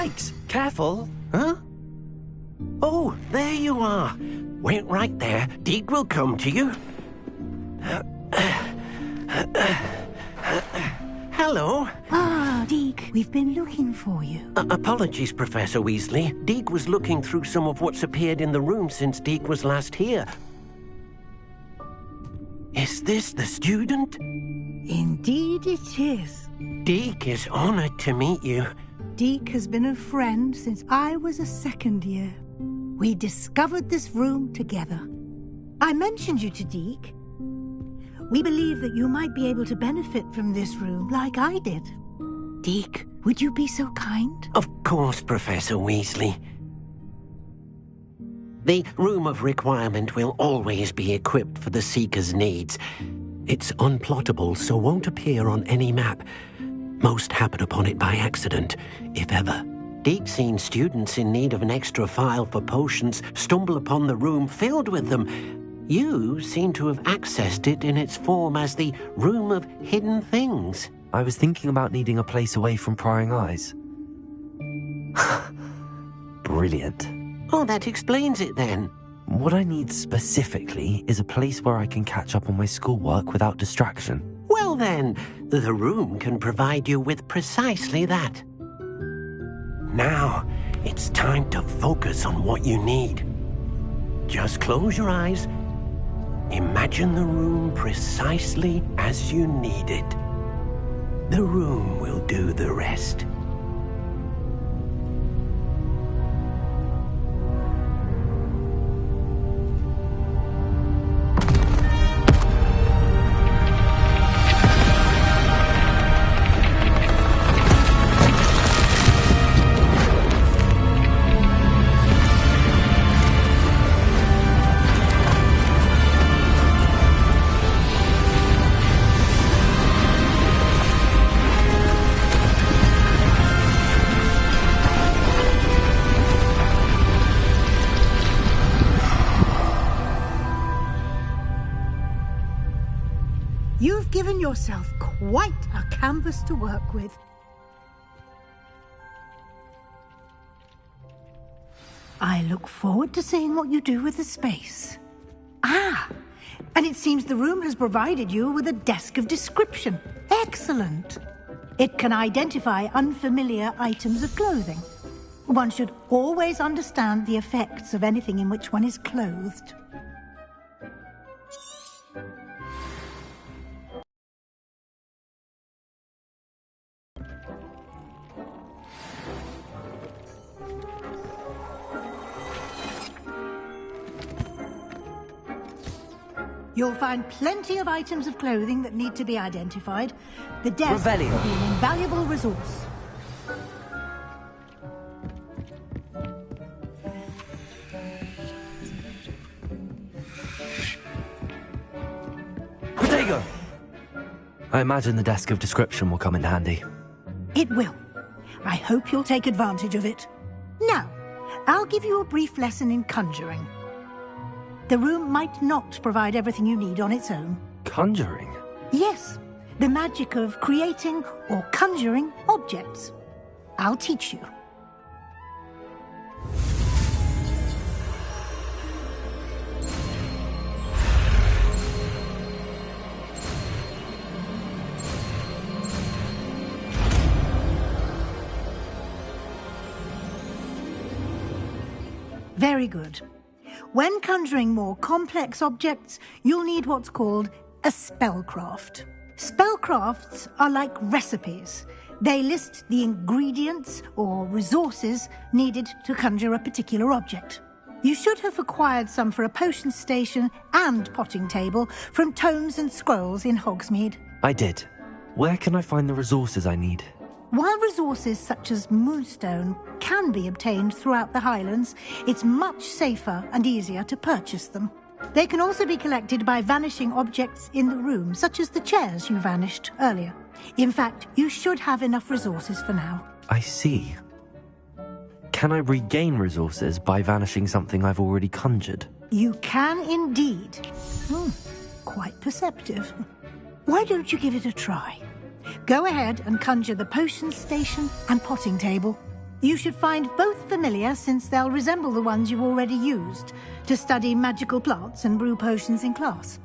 Yikes! Careful! Huh? Oh, there you are. Wait right there. Deek will come to you. Hello. Ah, Deek, we've been looking for you. Apologies, Professor Weasley. Deek was looking through some of what's appeared in the room since Deek was last here. Is this the student? Indeed it is. Deek is honored to meet you. Deek has been a friend since I was a second year. We discovered this room together. I mentioned you to Deek. We believe that you might be able to benefit from this room like I did. Deek, would you be so kind? Of course, Professor Weasley. The Room of Requirement will always be equipped for the Seeker's needs. It's unplottable, so won't appear on any map. Most happen upon it by accident, if ever. Deek's seen students in need of an extra file for potions stumble upon the room filled with them. You seem to have accessed it in its form as the Room of Hidden Things. I was thinking about needing a place away from prying eyes. Brilliant. Oh, that explains it then. What I need specifically is a place where I can catch up on my schoolwork without distraction. Well then, the room can provide you with precisely that. Now, it's time to focus on what you need. Just close your eyes. Imagine the room precisely as you need it. The room will do the rest. You've given yourself quite a canvas to work with. I look forward to seeing what you do with the space. Ah, and it seems the room has provided you with a desk of description. Excellent. It can identify unfamiliar items of clothing. One should always understand the effects of anything in which one is clothed. You'll find plenty of items of clothing that need to be identified. The desk will be an invaluable resource. Protego! I imagine the desk of description will come in handy. It will. I hope you'll take advantage of it. Now, I'll give you a brief lesson in conjuring. The room might not provide everything you need on its own. Conjuring? Yes, the magic of creating or conjuring objects. I'll teach you. Very good. When conjuring more complex objects, you'll need what's called a spellcraft. Spellcrafts are like recipes. They list the ingredients or resources needed to conjure a particular object. You should have acquired some for a potion station and potting table from tomes and scrolls in Hogsmeade. I did. Where can I find the resources I need? While resources such as moonstone can be obtained throughout the Highlands, it's much safer and easier to purchase them. They can also be collected by vanishing objects in the room, such as the chairs you vanished earlier. In fact, you should have enough resources for now. I see. Can I regain resources by vanishing something I've already conjured? You can indeed. Quite perceptive. Why don't you give it a try? Go ahead and conjure the potion station and potting table. You should find both familiar, since they'll resemble the ones you've already used to study magical plants and brew potions in class.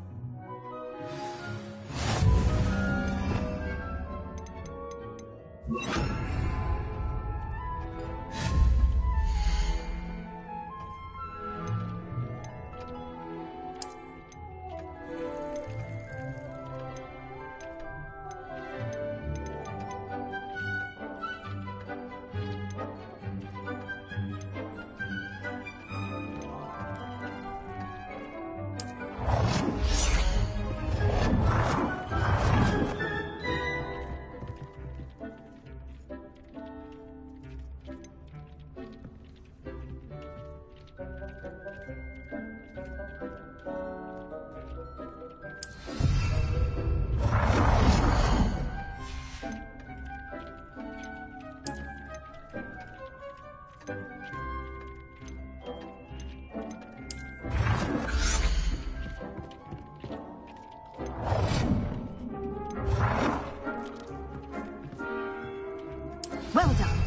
Well done.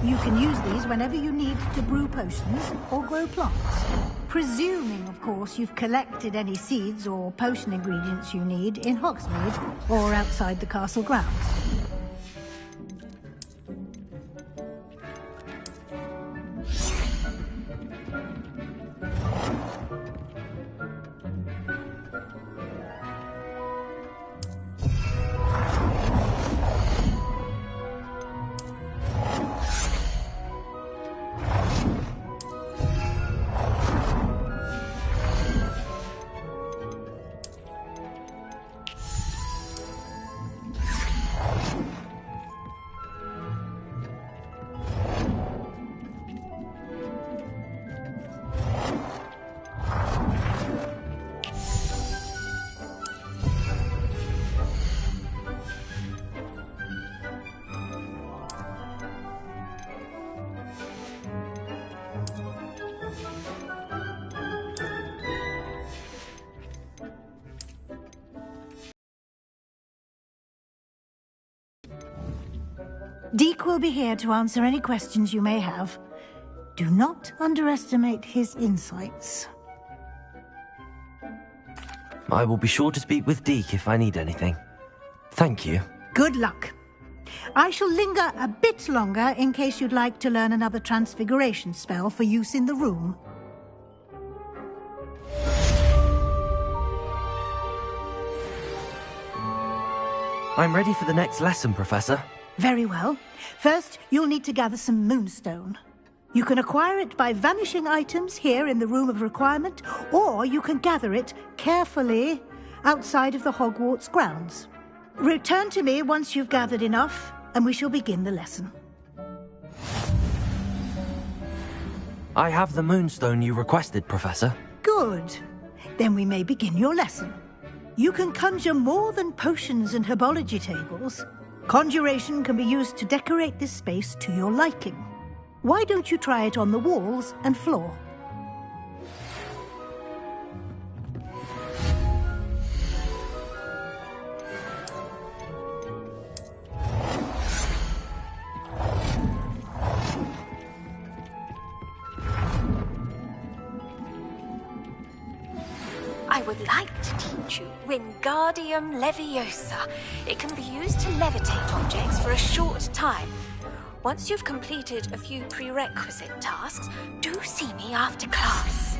You can use these whenever you need to brew potions or grow plants. Presuming, of course, you've collected any seeds or potion ingredients you need in Hogsmeade or outside the castle grounds. Deke will be here to answer any questions you may have. Do not underestimate his insights. I will be sure to speak with Deke if I need anything. Thank you. Good luck. I shall linger a bit longer in case you'd like to learn another transfiguration spell for use in the room. I'm ready for the next lesson, Professor. Very well. First, you'll need to gather some moonstone. You can acquire it by vanishing items here in the Room of Requirement, or you can gather it carefully outside of the Hogwarts grounds. Return to me once you've gathered enough, and we shall begin the lesson. I have the moonstone you requested, Professor. Good. Then we may begin your lesson. You can conjure more than potions and herbology tables. Conjuration can be used to decorate this space to your liking. Why don't you try it on the walls and floor? I would like to teach you Wingardium Leviosa. It can be used to levitate objects for a short time. Once you've completed a few prerequisite tasks, do see me after class.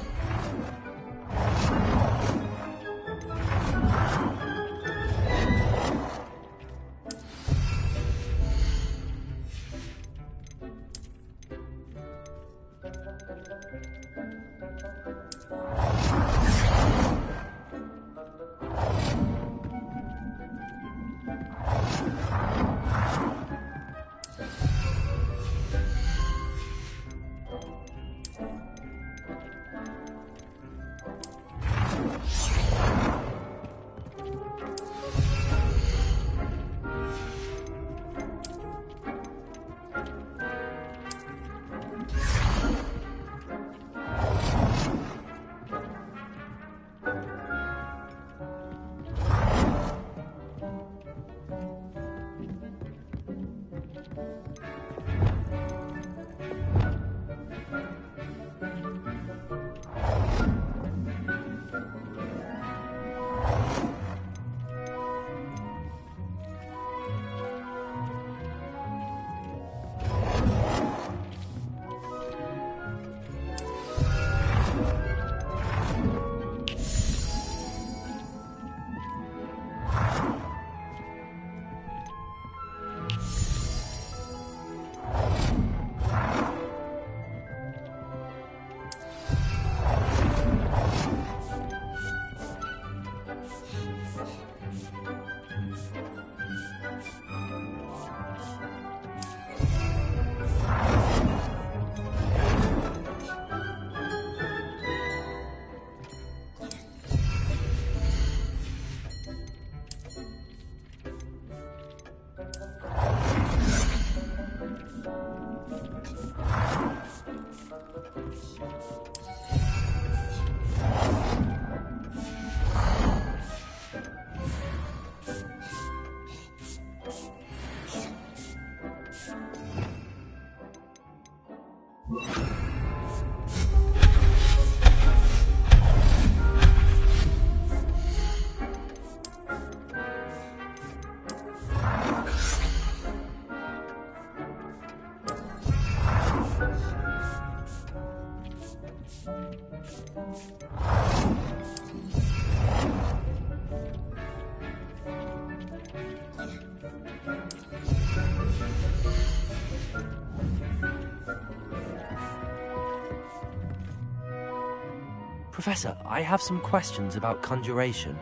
Professor, I have some questions about conjuration.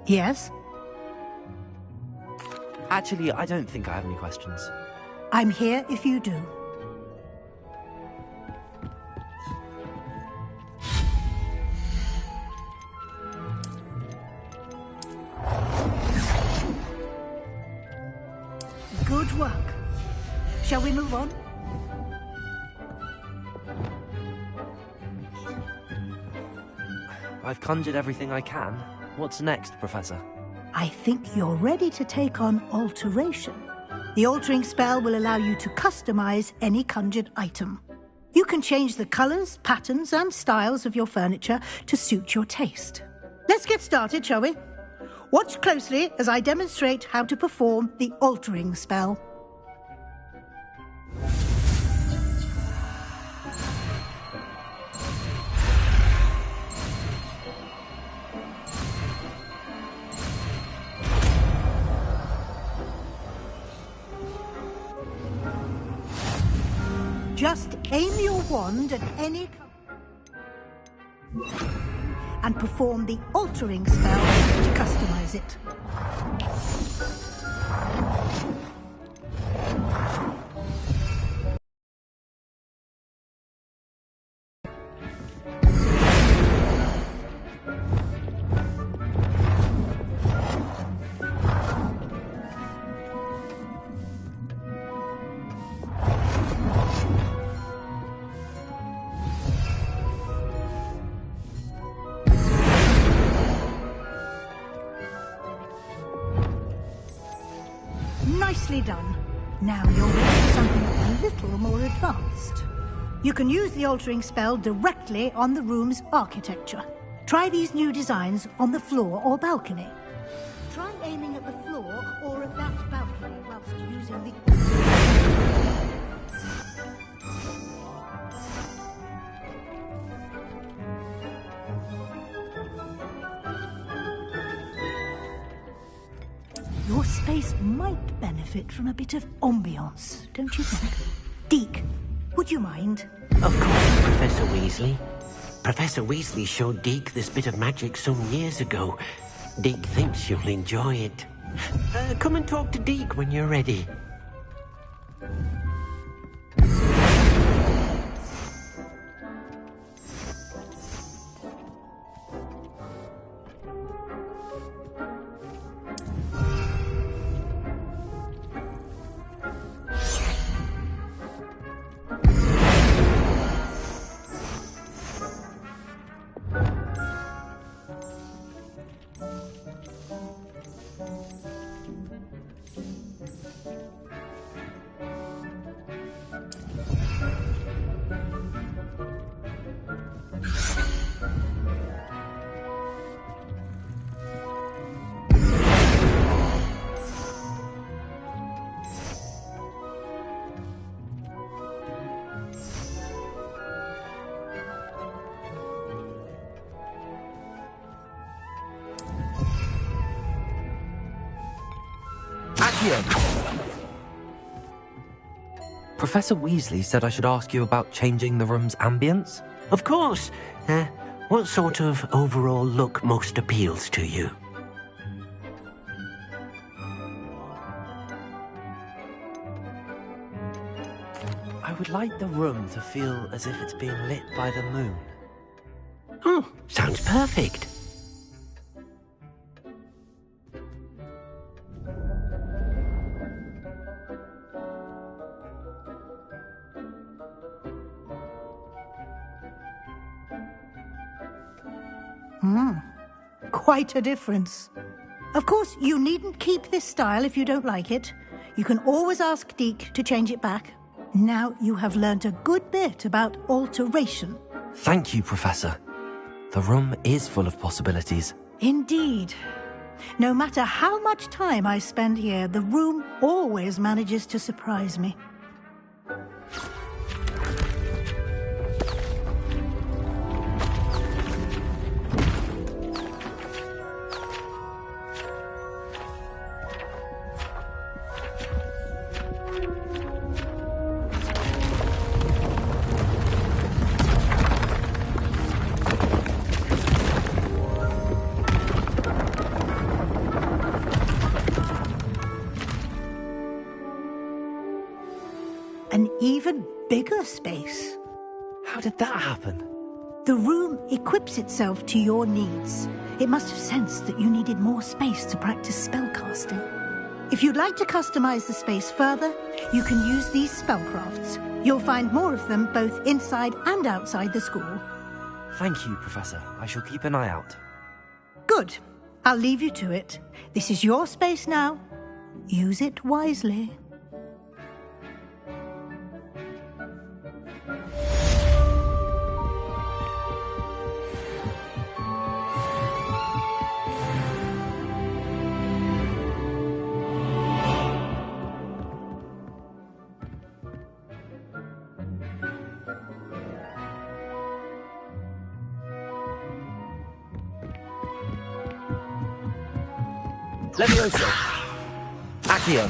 Yes? Actually, I don't think I have any questions. I'm here if you do. Good work. Shall we move on? I've conjured everything I can. What's next, Professor? I think you're ready to take on alteration. The altering spell will allow you to customize any conjured item. You can change the colors, patterns, and styles of your furniture to suit your taste. Let's get started, shall we? Watch closely as I demonstrate how to perform the altering spell. Just aim your wand at any and perform the altering spell to customize it. Nicely done. Now you're ready for something a little more advanced. You can use the altering spell directly on the room's architecture. Try these new designs on the floor or balcony. Try aiming at the floor or at that balcony whilst using the... Your space might benefit from a bit of ambiance, don't you think? Deke, would you mind? Of course, Professor Weasley. Professor Weasley showed Deke this bit of magic some years ago. Deke thinks you'll enjoy it. Come and talk to Deke when you're ready. Professor Weasley said I should ask you about changing the room's ambience. Of course. What sort of overall look most appeals to you? I would like the room to feel as if it's being lit by the moon. Oh, sounds perfect. Quite a difference. Of course, you needn't keep this style if you don't like it. You can always ask Deke to change it back. Now you have learnt a good bit about alteration. Thank you, Professor. The room is full of possibilities. Indeed. No matter how much time I spend here, the room always manages to surprise me. bigger space. How did that happen? The room equips itself to your needs. It must have sensed that you needed more space to practice spellcasting. If you'd like to customize the space further, you can use these spellcrafts. You'll find more of them both inside and outside the school. Thank you, Professor. I shall keep an eye out. Good. I'll leave you to it. This is your space now. Use it wisely. Leviosa! Accio!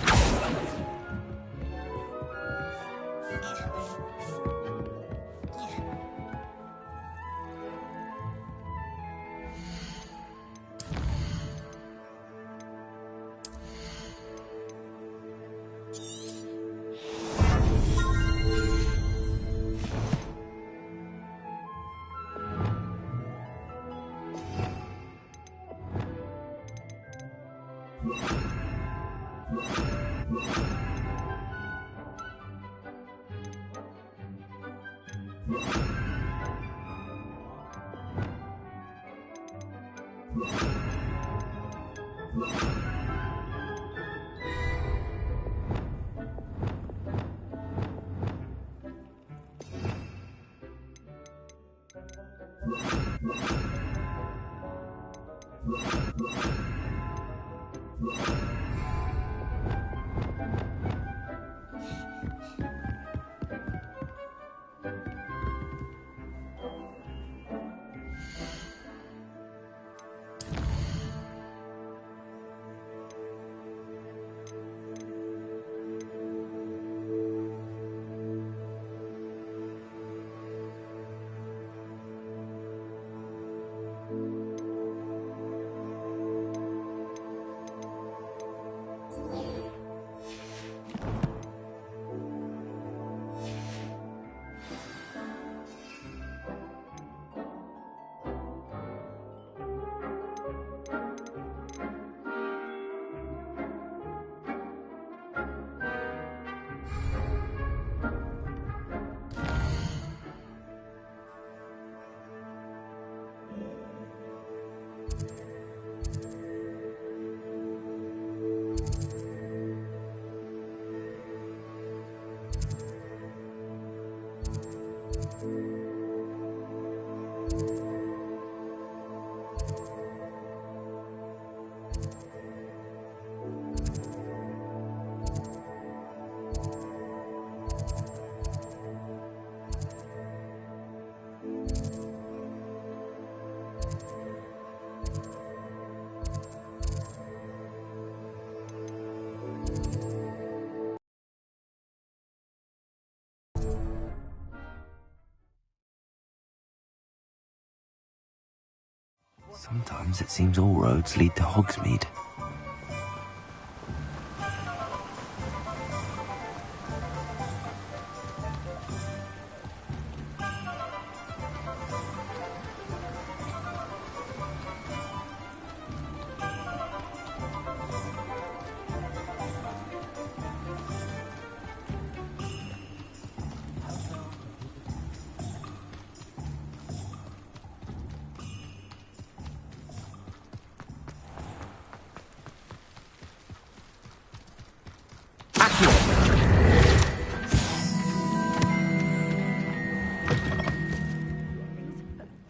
Sometimes it seems all roads lead to Hogsmeade.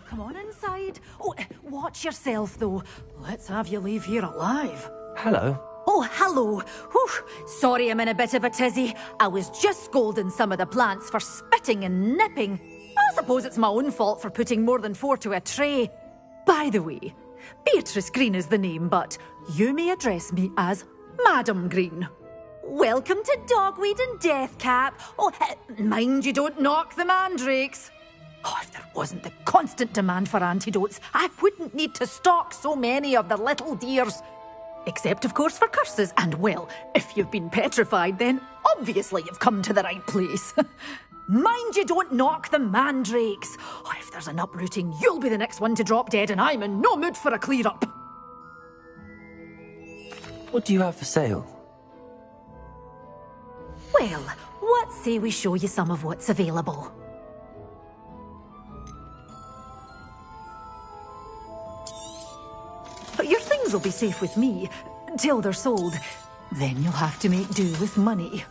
Come on inside. Oh, watch yourself, though. Let's have you leave here alive. Hello. Oh, hello. Whew. Sorry I'm in a bit of a tizzy. I was just scolding some of the plants for spitting and nipping. I suppose it's my own fault for putting more than 4 to a tray. By the way, Beatrice Green is the name, but you may address me as Madam Green. Welcome to Dogweed and Deathcap. Oh, mind you don't knock the mandrakes. Oh, if there wasn't the constant demand for antidotes, I wouldn't need to stock so many of the little dears. Except, of course, for curses. And, well, if you've been petrified, then obviously you've come to the right place. Mind you don't knock the mandrakes. Oh, if there's an uprooting, you'll be the next one to drop dead, and I'm in no mood for a clear-up. What do you have for sale? Well, what say we show you some of what's available? Your things will be safe with me, till they're sold. Then you'll have to make do with money.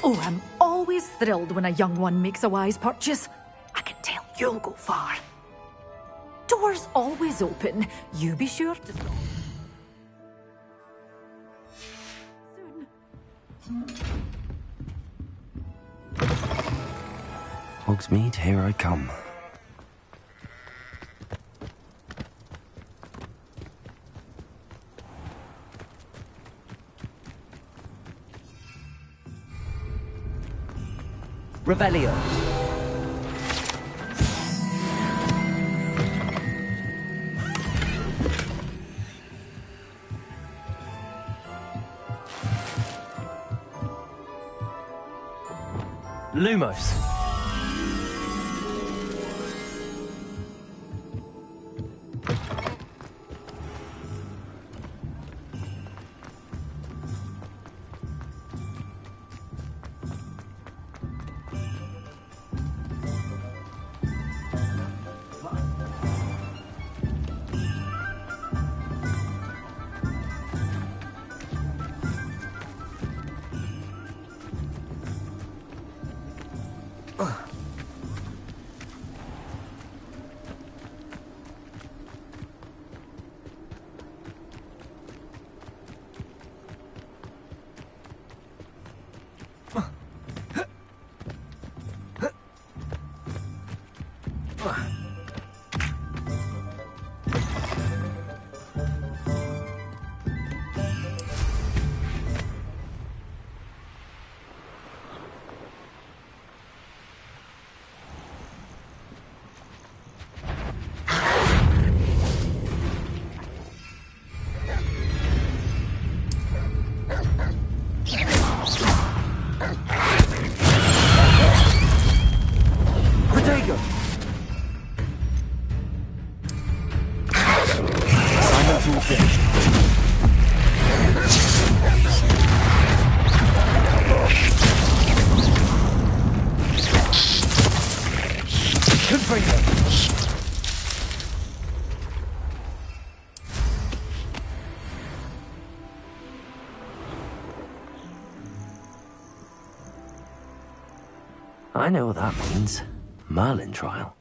Oh, I'm always thrilled when a young one makes a wise purchase. I can tell you'll go far. Doors always open. You be sure to stop. Hogsmeade, here I come. Revelio. Lumos. I know what that means. Merlin trial.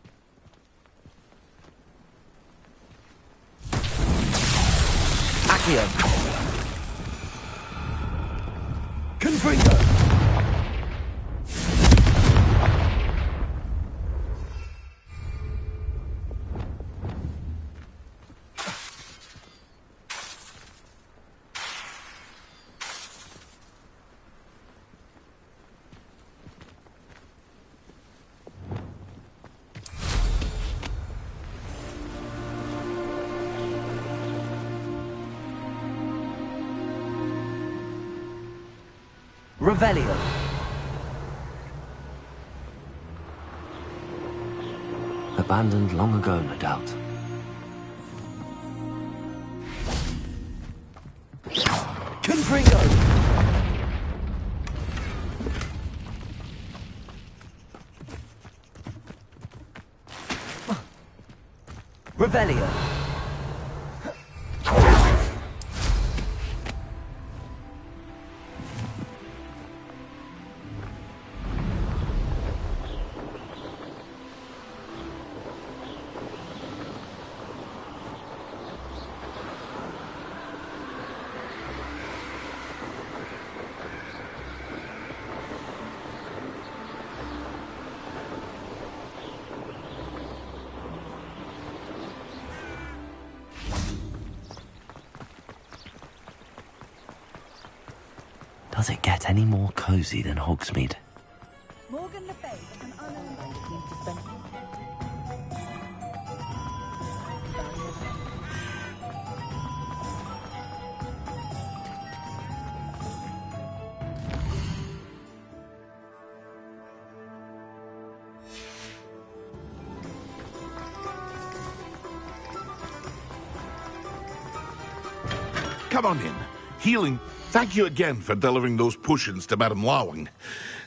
Accio. Confringo! Revelio. Abandoned long ago, no doubt. Confringo. Revelio. Does it get any more cosy than Hogsmeade? Morgan Le Fay is an unknown keen to spend. Come on in. Healing. Thank you again for delivering those potions to Madame Lawing.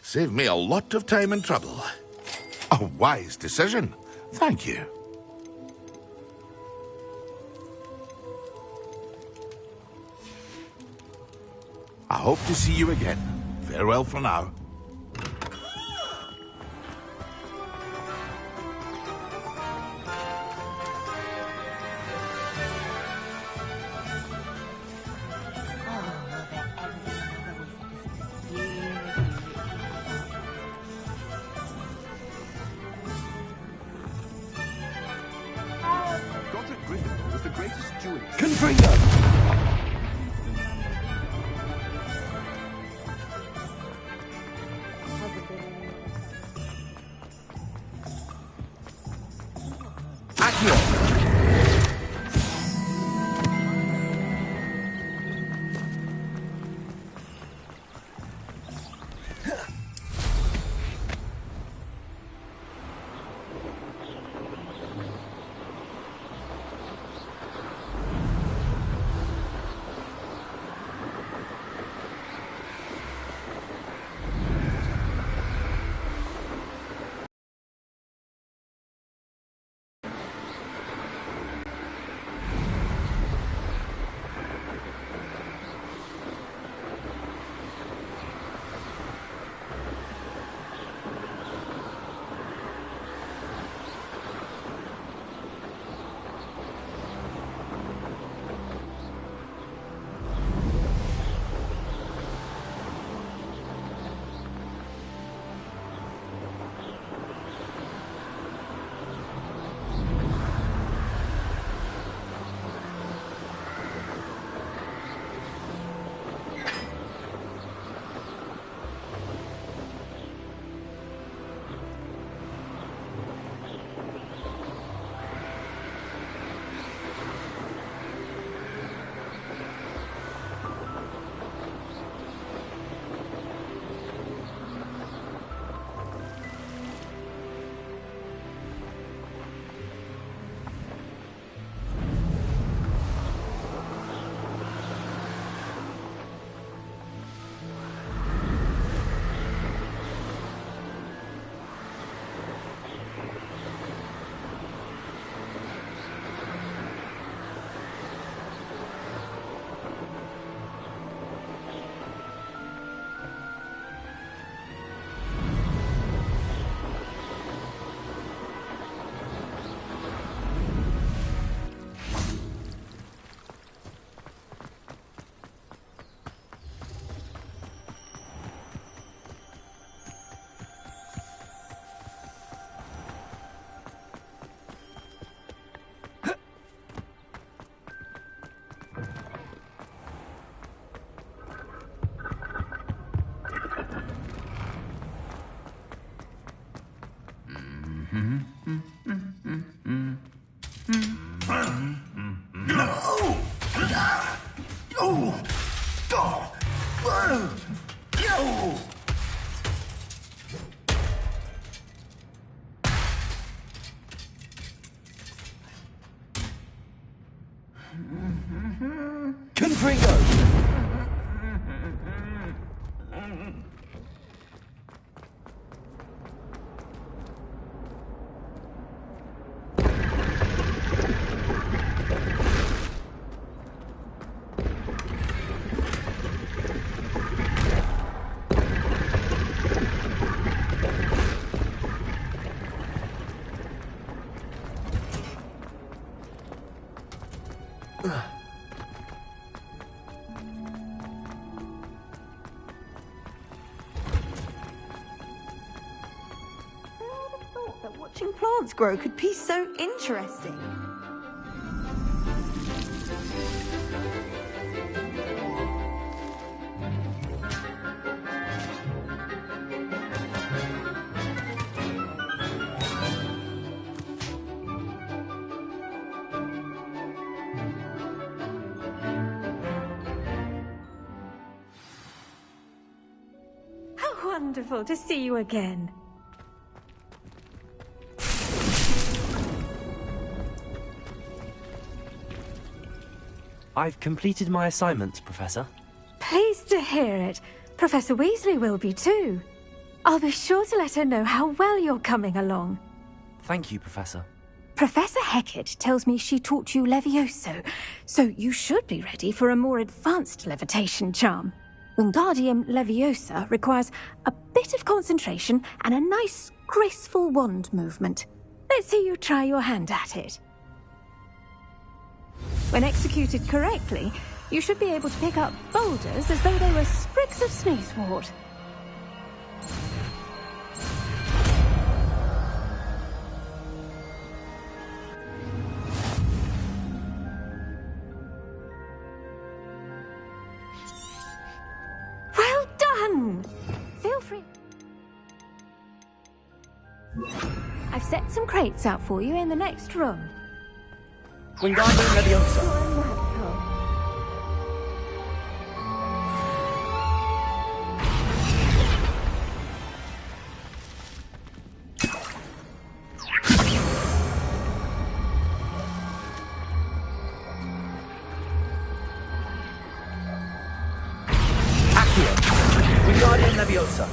Saved me a lot of time and trouble. A wise decision. Thank you. I hope to see you again. Farewell for now. Confringo! Accio! Confringo! That watching plants grow could be so interesting. wonderful to see you again. I've completed my assignments, Professor. Pleased to hear it. Professor Weasley will be too. I'll be sure to let her know how well you're coming along. Thank you, Professor. Professor Hecat tells me she taught you Levioso, so you should be ready for a more advanced levitation charm. Wingardium Leviosa requires a bit of concentration and a nice, graceful wand movement. Let's see you try your hand at it. When executed correctly, you should be able to pick up boulders as though they were sprigs of sneezewort. Well done! Feel free. I've set some crates out for you in the next room. Wingardium Leviosa. Accio. Wingardium Leviosa.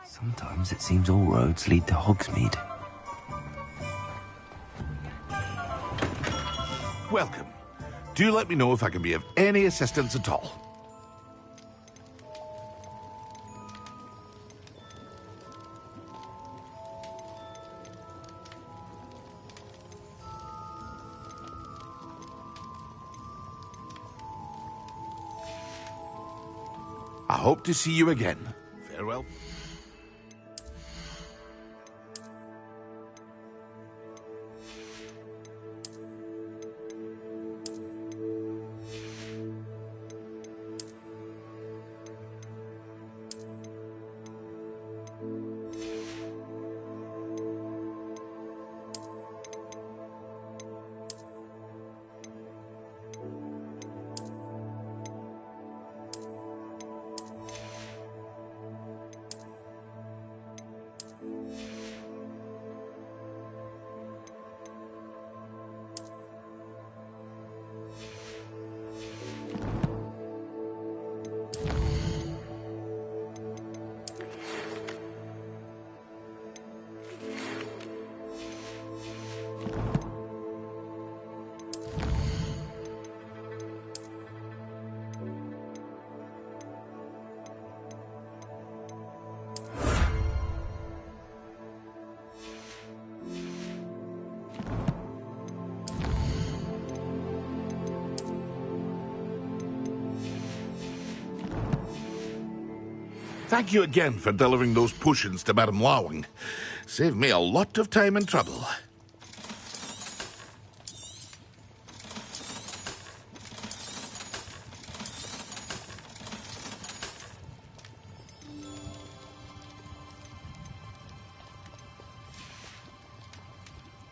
Sometimes it seems all roads lead to Hogsmeade. Welcome. Do let me know if I can be of any assistance at all. I hope to see you again. Farewell. Thank you again for delivering those potions to Madame Lawing. Saved me a lot of time and trouble.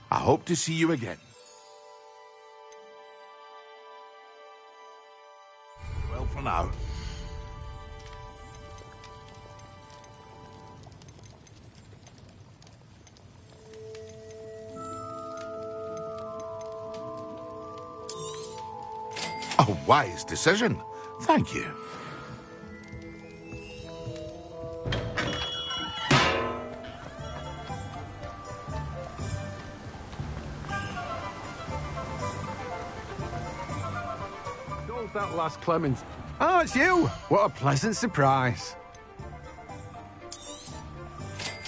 I hope to see you again. Well, for now. A wise decision. Thank you. Gold that last Clement. Oh, it's you! What a pleasant surprise.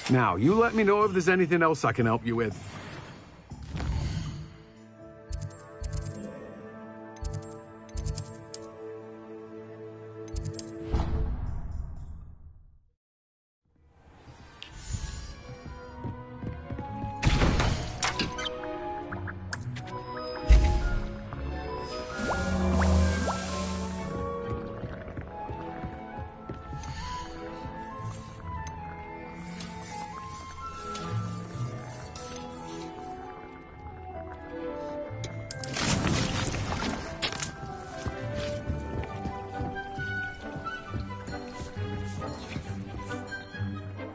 Now, you let me know if there's anything else I can help you with.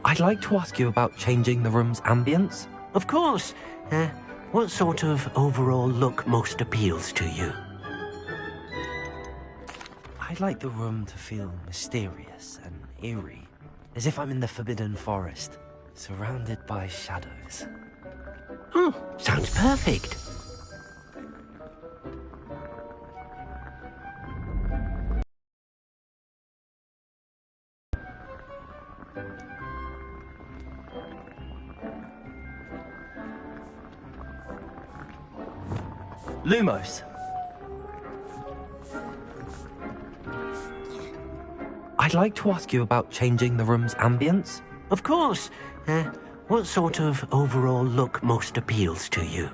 I'd like to ask you about changing the room's ambience. Of course. What sort of overall look most appeals to you? I'd like the room to feel mysterious and eerie, as if I'm in the Forbidden Forest, surrounded by shadows. Sounds perfect. Lumos. I'd like to ask you about changing the room's ambience. Of course. What sort of overall look most appeals to you?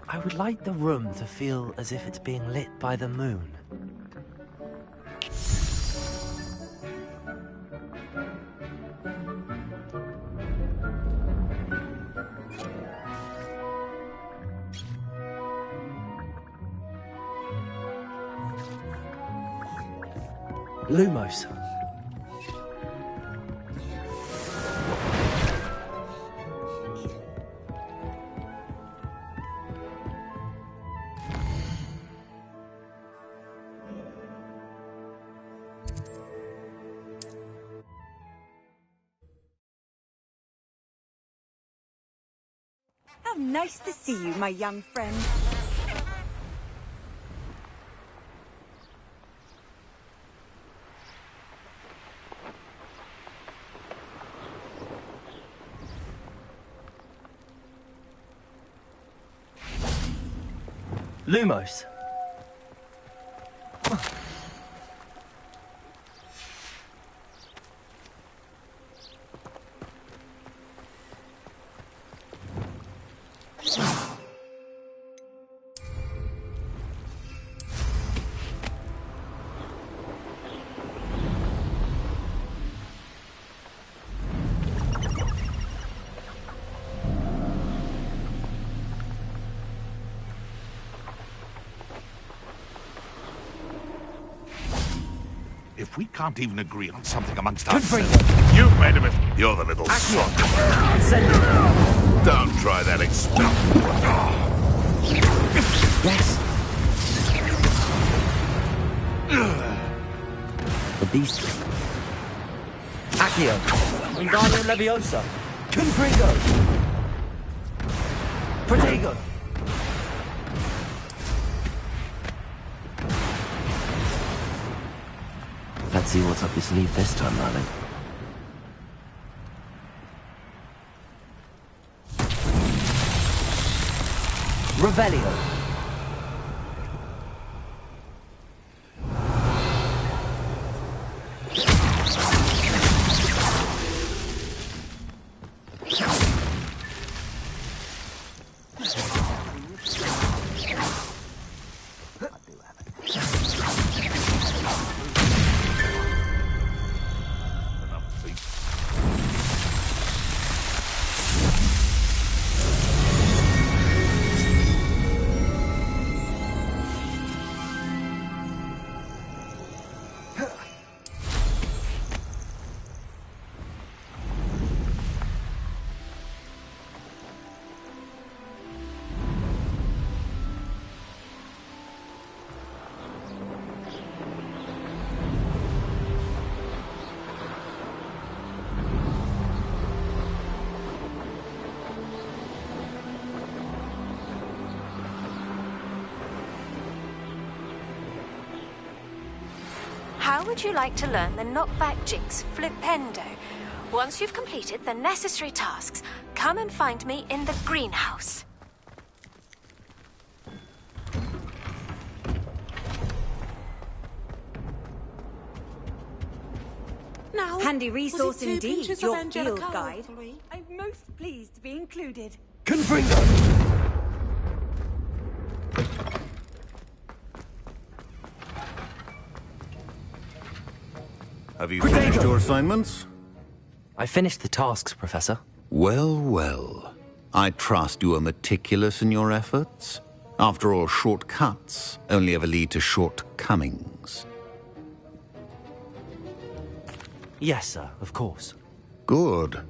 I would like the room to feel as if it's being lit by the moon. Lumos. How nice to see you, my young friend. Lumos. If we can't even agree on something amongst ourselves, you've made of it. You're the little sod. Send it. Don't try that experiment. Yes. The beast. Accio. Wingardium Leviosa. Confringo. Protego. Let's see what's up your sleeve this time, darling. Revelio. How would you like to learn the knockback jigs flipendo? Once you've completed the necessary tasks, come and find me in the greenhouse. Now, Handy resource was it 2 indeed, pinches your of Angelica field guide. hopefully? I'm most pleased to be included. Confringo! Have you finished your assignments? I finished the tasks, Professor. Well, well. I trust you are meticulous in your efforts. After all, shortcuts only ever lead to shortcomings. Yes, sir, of course. Good.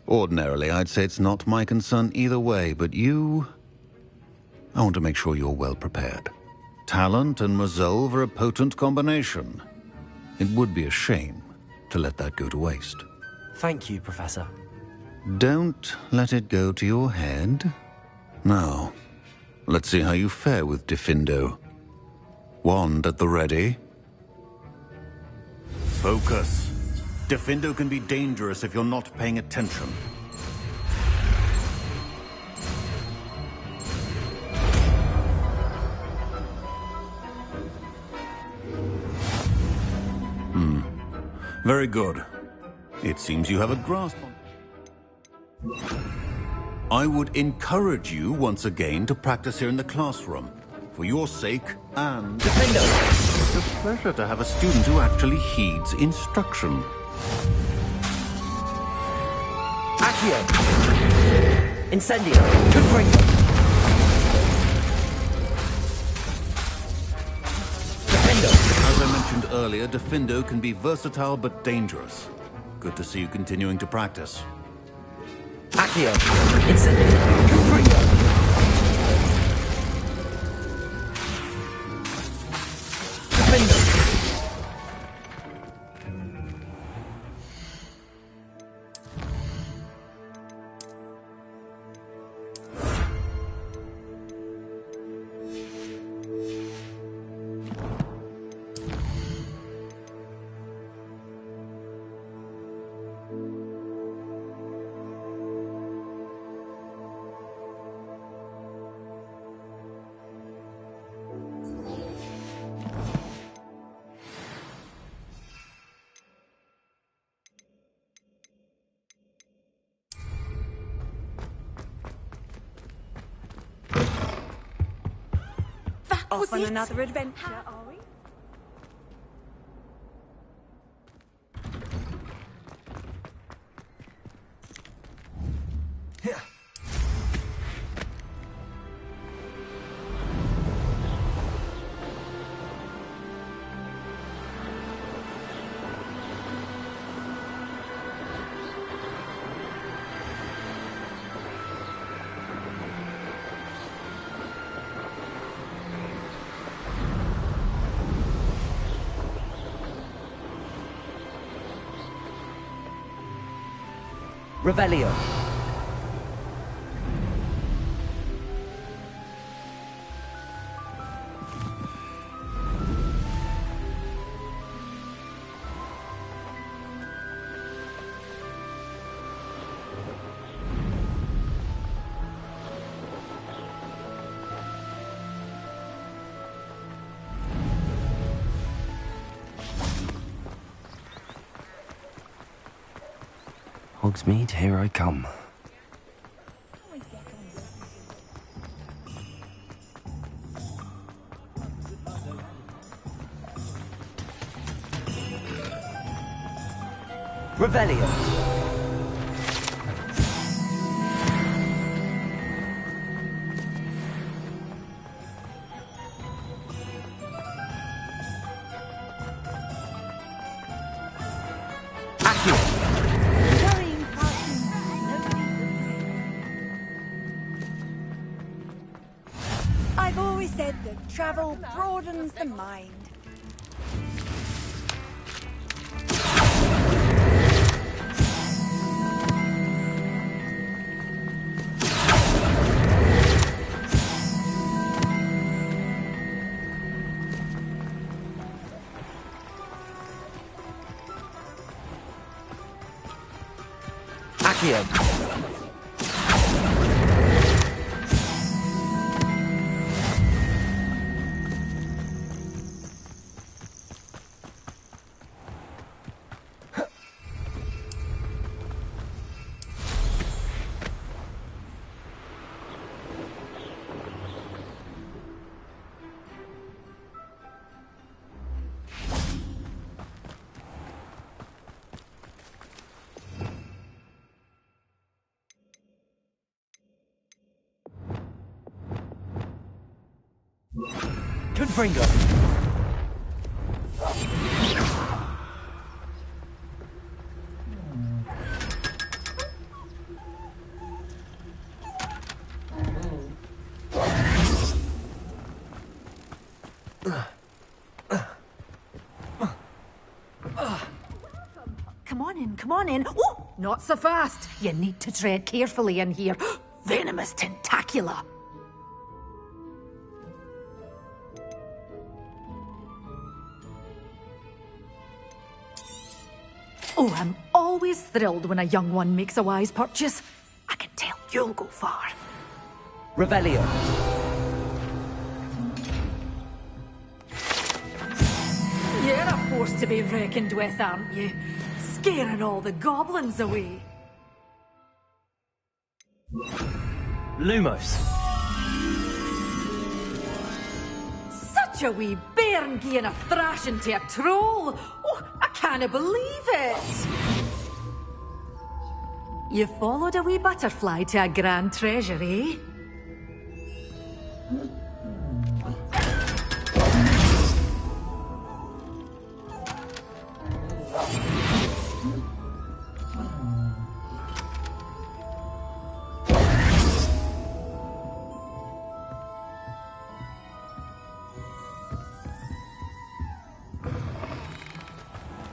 Ordinarily, I'd say it's not my concern either way, but you... I want to make sure you're well prepared. Talent and resolve are a potent combination. It would be a shame to let that go to waste. Thank you, Professor. Don't let it go to your head. Now, let's see how you fare with Diffindo. Wand at the ready. Focus. Diffindo can be dangerous if you're not paying attention. Very good. It seems you have a grasp on... I would encourage you once again to practice here in the classroom. For your sake and... Defendo! It's a pleasure to have a student who actually heeds instruction. Accio! Incendio! Confringo! Defendo! As I mentioned earlier, Diffindo can be versatile but dangerous. Good to see you continuing to practice. Accio! Incendio! Confringo! Defendo! Off on another adventure, are we? Revelio. Hogsmeade, here I come. Revelio. I've always said that travel broadens the mind. Accio. Confringo. Come on in. Oh, not so fast. You need to tread carefully in here. Venomous tentacula. Oh, I'm always thrilled when a young one makes a wise purchase. I can tell you'll go far. Revelio. You're a force to be reckoned with, aren't you? Scaring all the goblins away. Lumos. Such a wee bairn giving a thrashing to a troll. Oh, I can't believe it. You followed a wee butterfly to a grand treasure, eh?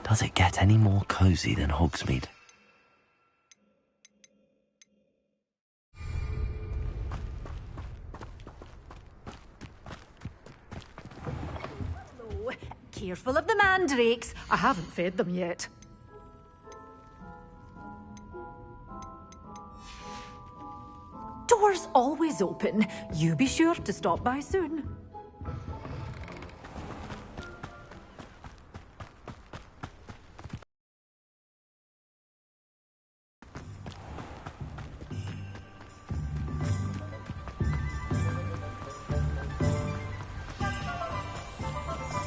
Does it get any more cozy than Hogsmeade? Oh, careful of the mandrakes. I haven't fed them yet. Door's always open. You be sure to stop by soon.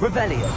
Revelio.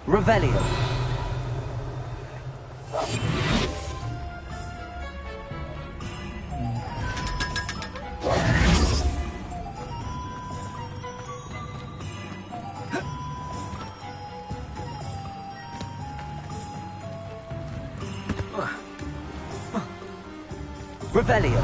Revelio. Revelio.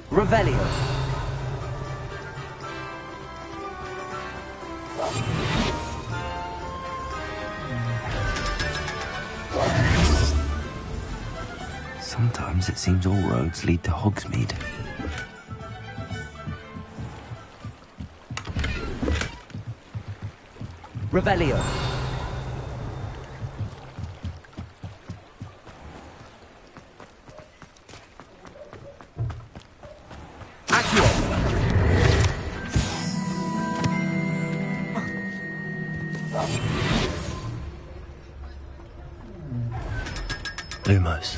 Revelio. Sometimes it seems all roads lead to Hogsmeade. Revelio. Accio. Lumos.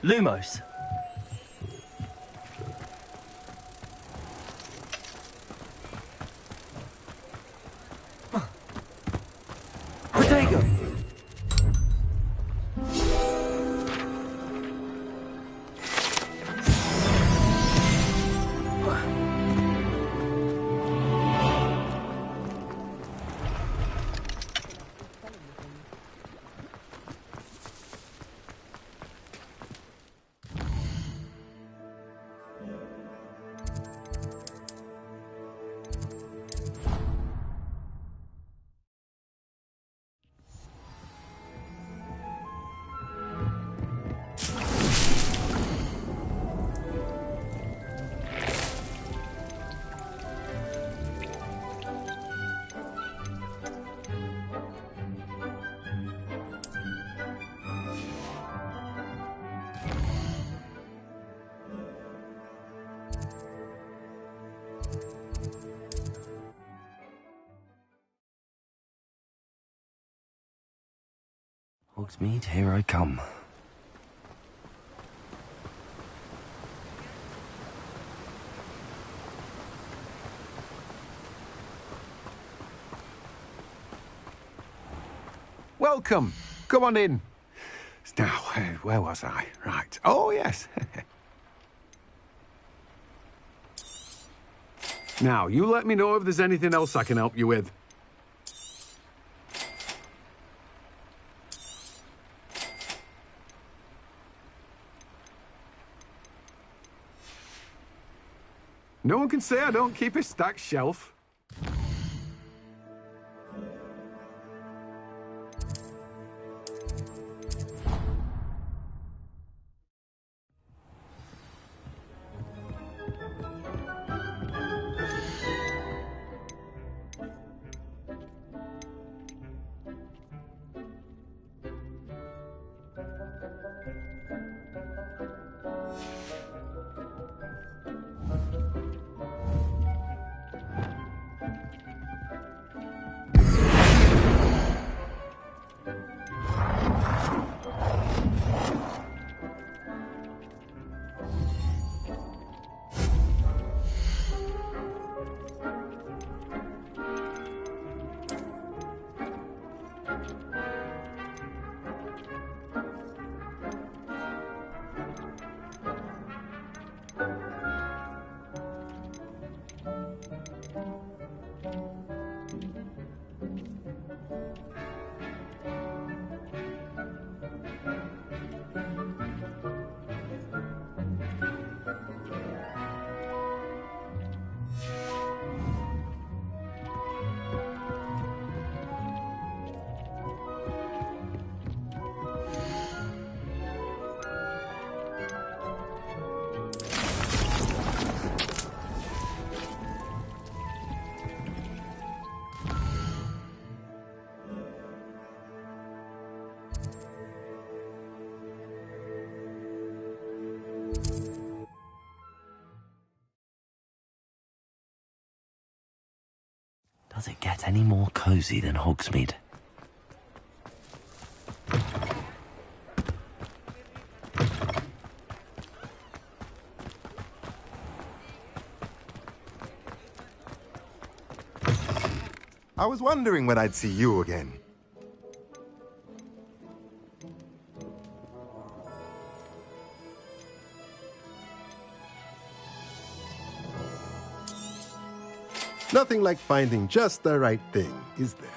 Lumos. Protego. Hogsmeade, here I come. Welcome. Come on in. Now, where was I? Right. Oh, yes. Now, you let me know if there's anything else I can help you with. No one can say I don't keep a stacked shelf. Does it get any more cozy than Hogsmeade? I was wondering when I'd see you again. Nothing like finding just the right thing, is there?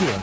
Accio.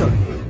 Revelio.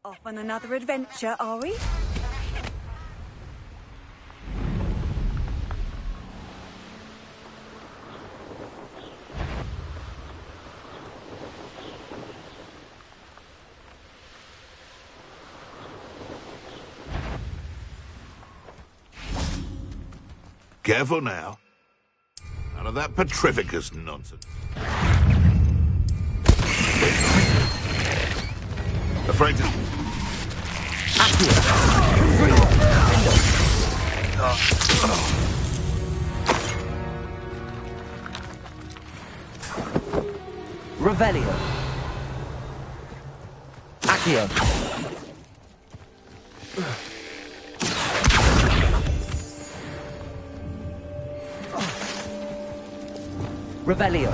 Off on another adventure, are we? Careful now. None of that petrificus nonsense. Afraid to... Revelio. Accio. Revelio.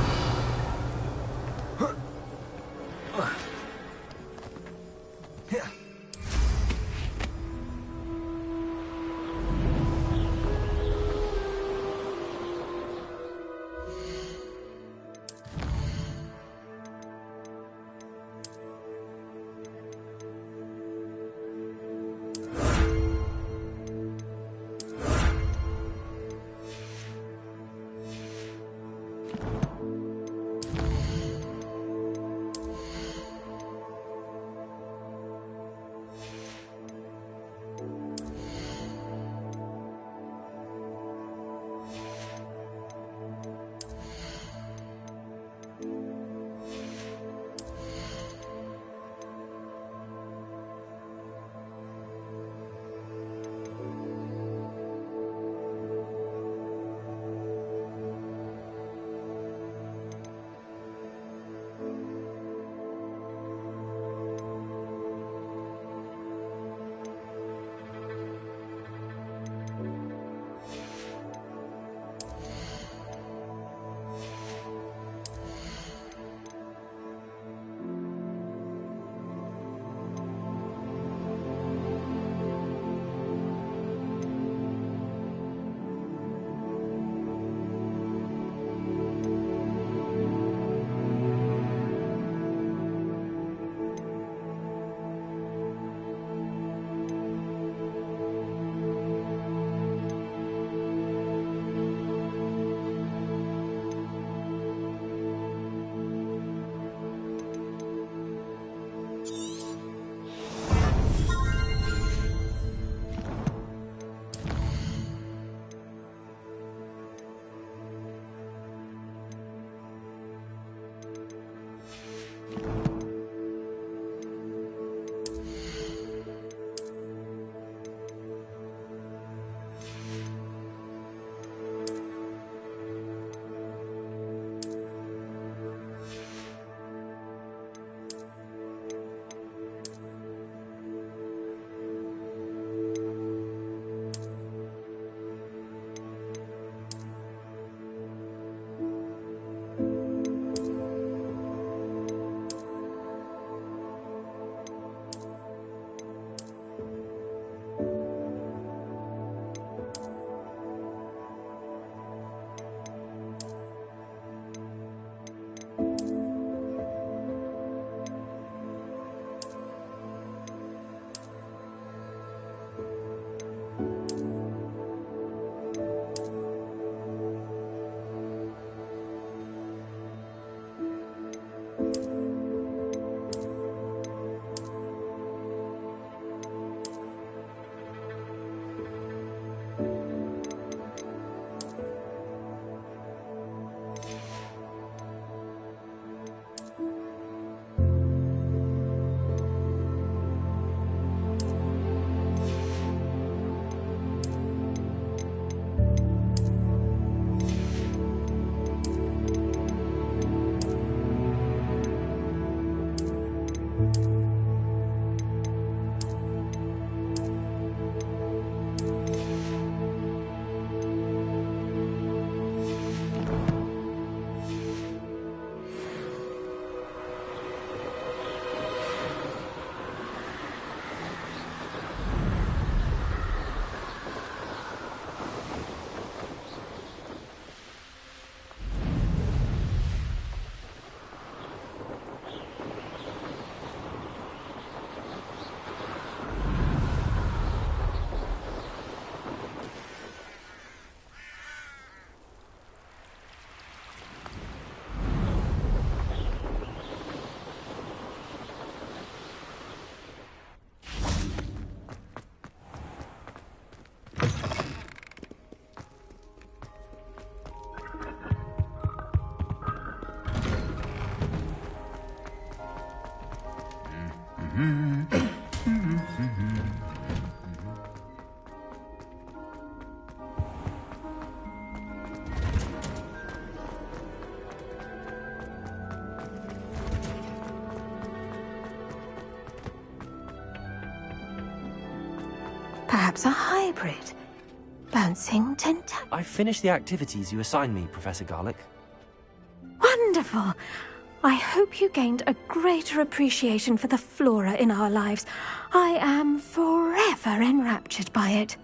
Perhaps a hybrid. Bouncing tentacle. I finished the activities you assigned me, Professor Garlick. Wonderful! I hope you gained a greater appreciation for the flora in our lives. I am forever enraptured by it.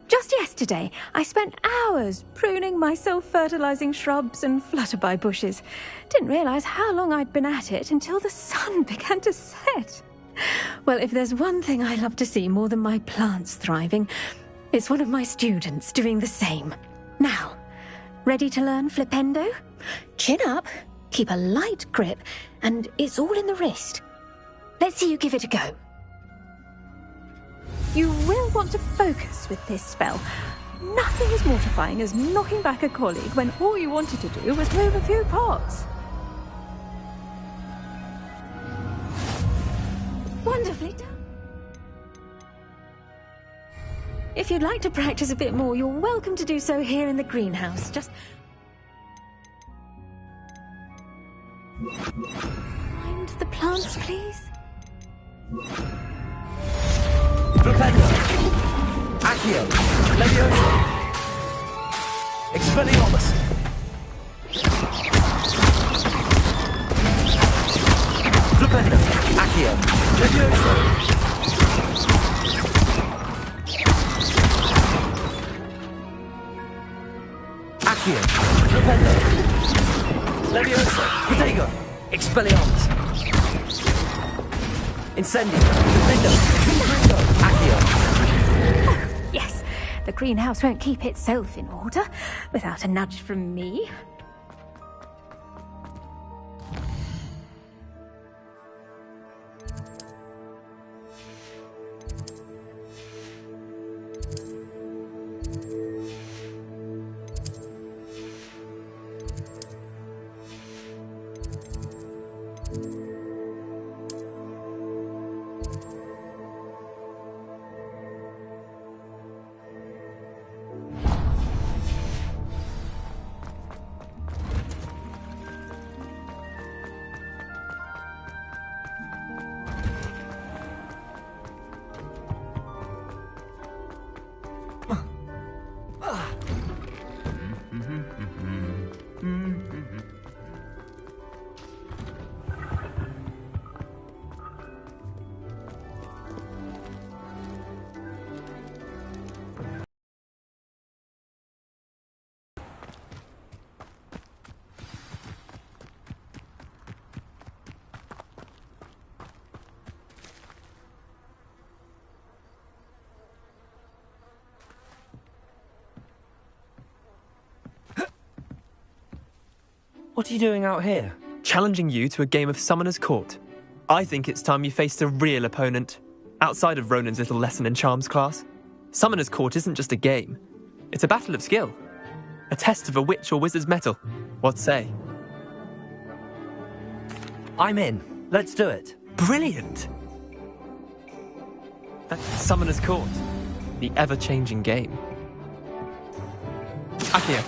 Just yesterday, I spent hours pruning my self-fertilizing shrubs and flutterby bushes. Didn't realize how long I'd been at it until the sun began to set. Well, if there's one thing I love to see more than my plants thriving, it's one of my students doing the same. Now, ready to learn flipendo? Chin up, keep a light grip, and it's all in the wrist. Let's see you give it a go. You will want to focus with this spell. Nothing as mortifying as knocking back a colleague when all you wanted to do was move a few pots. Wonderfully done. If you'd like to practice a bit more, you're welcome to do so here in the greenhouse. Just mind the plants, please. Flipendo! Accio! Leviosa! Expelliarmus! Flipendo! Accio! Leviosa! Accio! Flipendo! Leviosa! Protego! Expelliarmus! Incendio! Flipendo! Accio! Yes, the greenhouse won't keep itself in order without a nudge from me. What are you doing out here? Challenging you to a game of Summoner's Court. I think it's time you faced a real opponent, outside of Ronan's little lesson in charms class. Summoner's Court isn't just a game. It's a battle of skill. A test of a witch or wizard's mettle. What say? I'm in. Let's do it. Brilliant! That's Summoner's Court. The ever-changing game. Accio.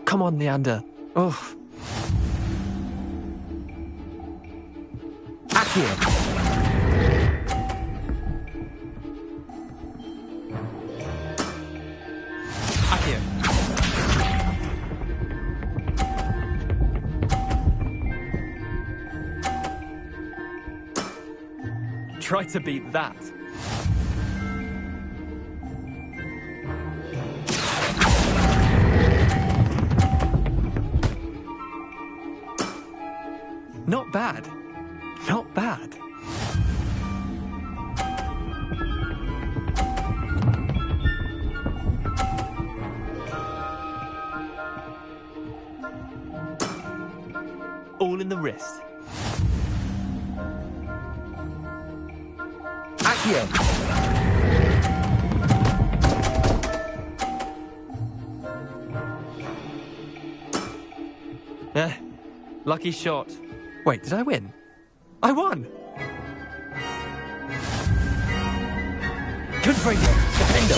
Come on, Leander. Oh. Accio! Accio. Try to beat that. Not bad. Not bad. All in the wrist. Accio! Lucky shot. Wait, did I win? I won! Confringo! Defender!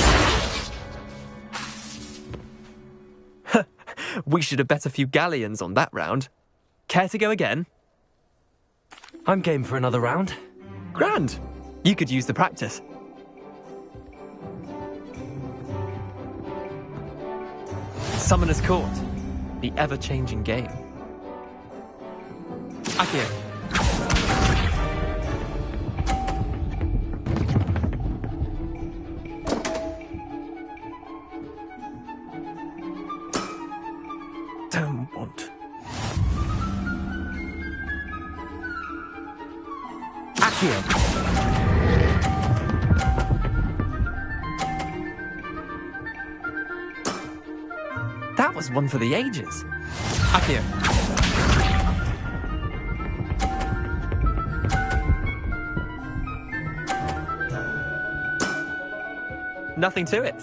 We should have bet a few galleons on that round. Care to go again? I'm game for another round. Grand! You could use the practice. Summoner's Court. The ever-changing game. Accio. Don't want. Accio. That was one for the ages. Accio. Nothing to it.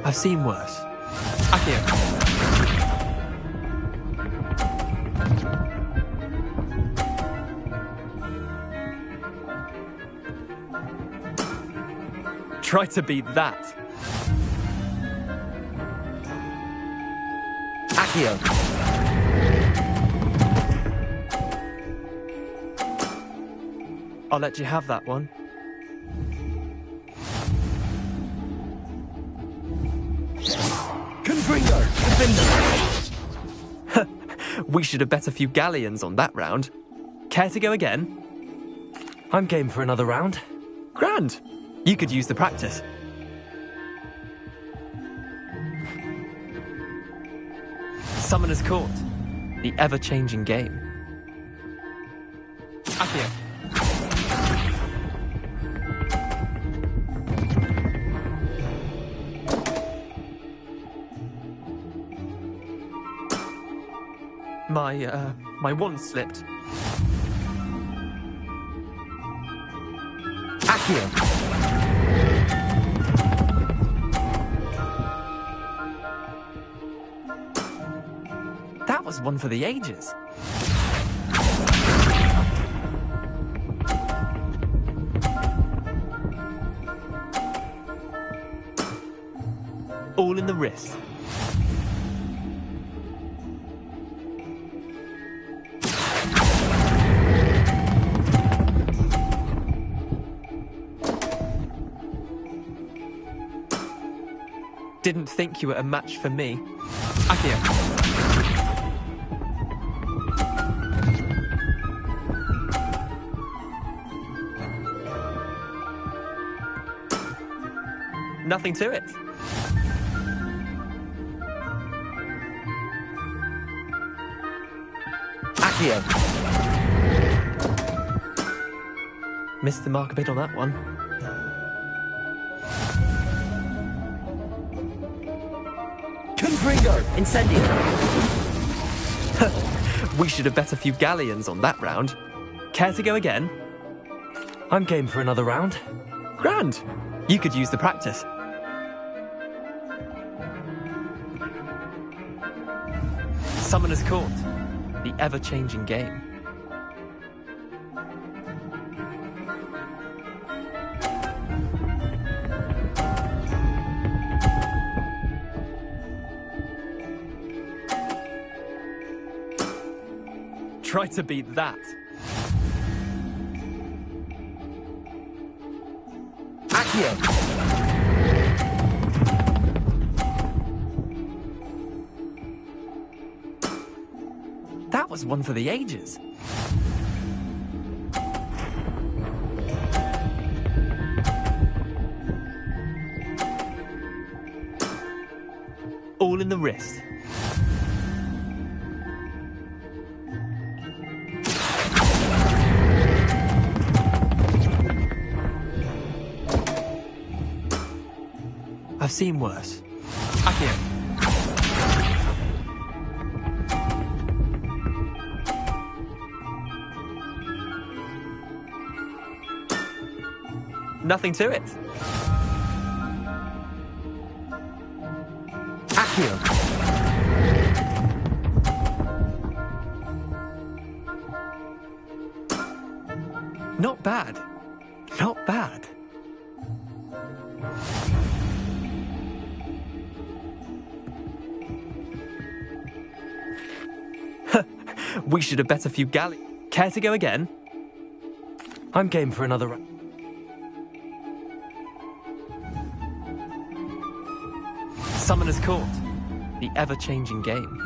I've seen worse. Accio. Try to beat that. Accio. I'll let you have that one. Confringo! Defender! We should have bet a few galleons on that round. Care to go again? I'm game for another round. Grand! You could use the practice. Summoner's Court. The ever-changing game. Accio. My wand slipped. Accio. That was one for the ages. All in the wrist. Didn't think you were a match for me. Accio. Nothing to it. Accio. Missed the mark a bit on that one. Confringo! Incendio! We should have bet a few galleons on that round. Care to go again? I'm game for another round. Grand! You could use the practice. Summoner's Court. The ever-changing game. Try to beat that. Accio. That was one for the ages. All in the wrist. I've seen worse. Accio. Nothing to it. Accio. Not bad. Not bad. We should have bet a few galley. Care to go again? I'm game for another run. Summoner's Court. The ever-changing game.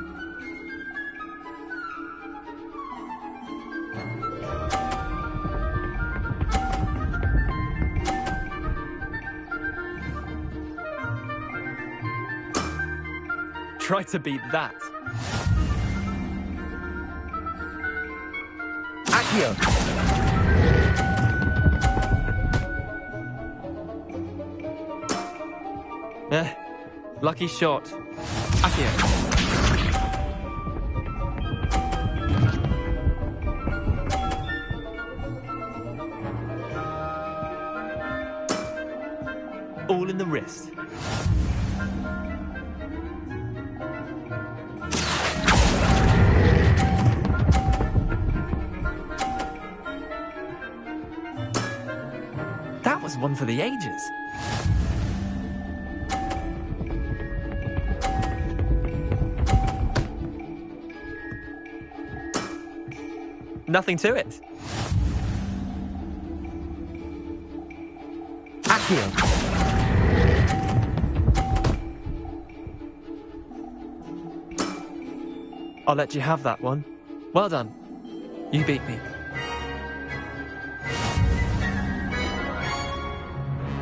Try to beat that. Accio. Lucky shot. Accio. All in the wrist. That was one for the ages. Nothing to it. Accio. I'll let you have that one. Well done. You beat me.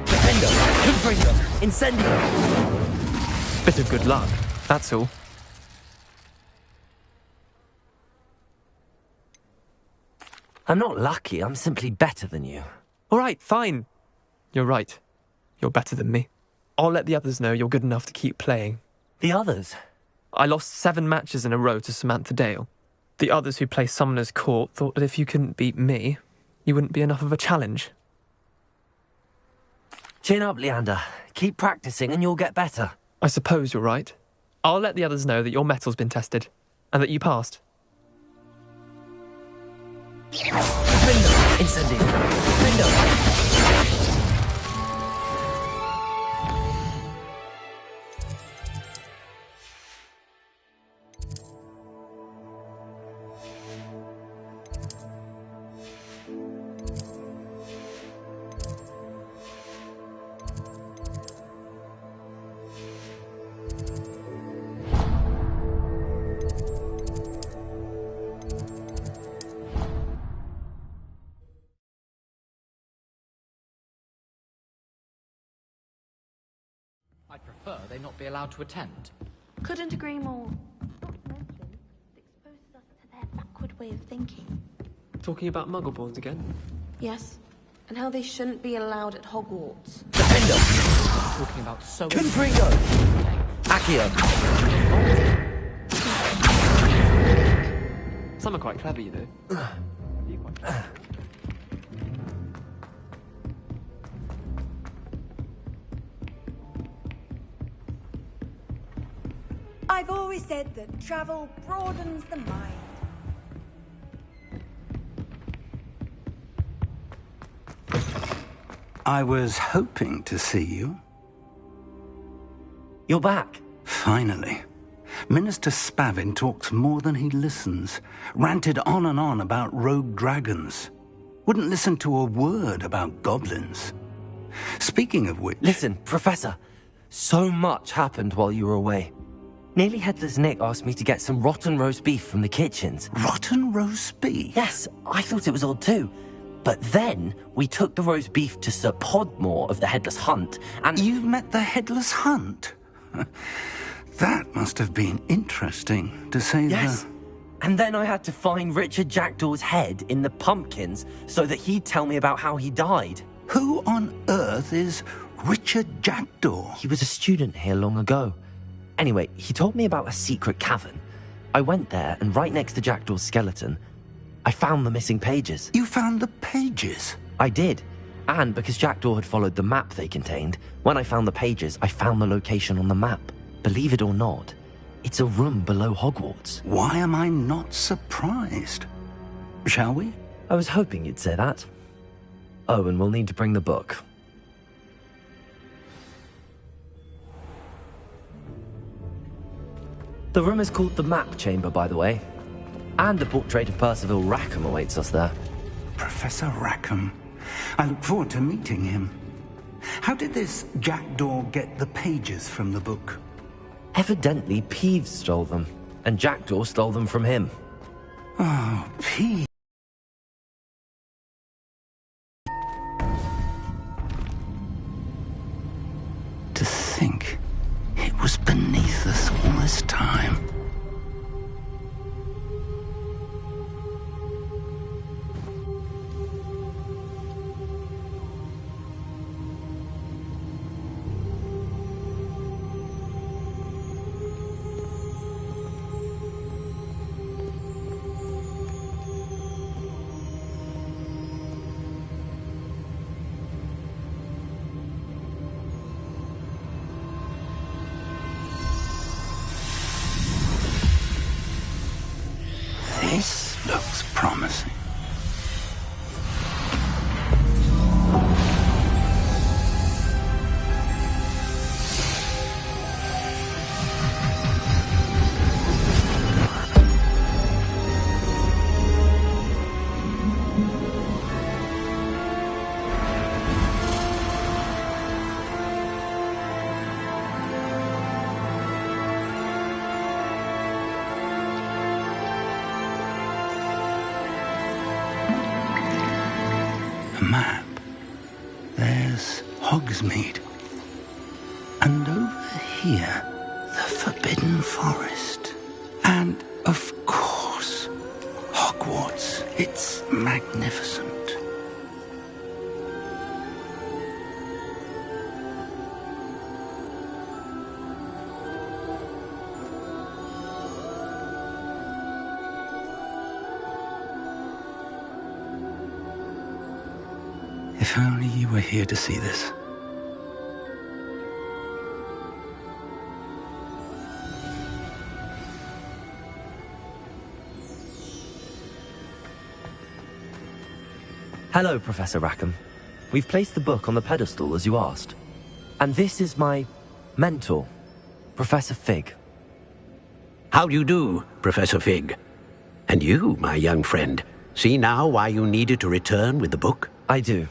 Defendo. Confringo. Incendio. Bit of good luck, that's all. I'm not lucky, I'm simply better than you. All right, fine. You're right. You're better than me. I'll let the others know you're good enough to keep playing. The others? I lost 7 matches in a row to Samantha Dale. The others who play Summoner's Court thought that if you couldn't beat me, you wouldn't be enough of a challenge. Chin up, Leander. Keep practicing and you'll get better. I suppose you're right. I'll let the others know that your metal's been tested, and that you passed. Incendio. Defendo. I'd prefer they not be allowed to attend. Couldn't agree more. Not to mention, it exposes us to their backward way of thinking. Talking about Muggleborns again? Yes, and how they shouldn't be allowed at Hogwarts. Defendo. Talking about so... Confringo. Accio. Some are quite clever, you know. You're quite clever. I've always said that travel broadens the mind. I was hoping to see you. You're back. Finally. Minister Spavin talks more than he listens. Ranted on and on about rogue dragons. Wouldn't listen to a word about goblins. Speaking of which... Listen, Professor. So much happened while you were away. Nearly Headless Nick asked me to get some rotten roast beef from the kitchens. Rotten roast beef? Yes, I thought it was odd too. But then we took the roast beef to Sir Podmore of the Headless Hunt, and... You met the Headless Hunt? That must have been interesting, to say Yes. the... And then I had to find Richard Jackdaw's head in the pumpkins so that he'd tell me about how he died. Who on earth is Richard Jackdaw? He was a student here long ago. Anyway, he told me about a secret cavern. I went there, and right next to Jackdaw's skeleton, I found the missing pages. You found the pages? I did. And because Jackdaw had followed the map they contained, when I found the pages, I found the location on the map. Believe it or not, it's a room below Hogwarts. Why am I not surprised? Shall we? I was hoping you'd say that. Oh, and we'll need to bring the book. The room is called the Map Chamber, by the way. And the portrait of Percival Rackham awaits us there. Professor Rackham. I look forward to meeting him. How did this Jackdaw get the pages from the book? Evidently, Peeves stole them, and Jackdaw stole them from him. Oh, Peeves. To think it was beneath us all this time. This looks promising. Map. There's Hogsmeade. And over here, the Forbidden Forest. And, of course, Hogwarts. It's magnificent. If only you were here to see this. Hello, Professor Rackham. We've placed the book on the pedestal, as you asked. And this is my mentor, Professor Fig. How do you do, Professor Fig? And you, my young friend, see now why you needed to return with the book? I do.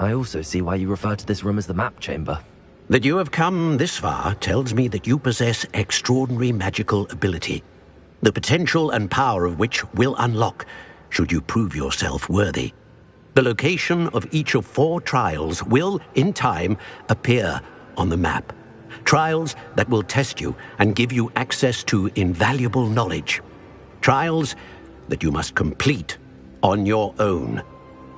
I also see why you refer to this room as the Map Chamber. That you have come this far tells me that you possess extraordinary magical ability, the potential and power of which will unlock, should you prove yourself worthy. The location of each of 4 trials will, in time, appear on the map. Trials that will test you and give you access to invaluable knowledge. Trials that you must complete on your own.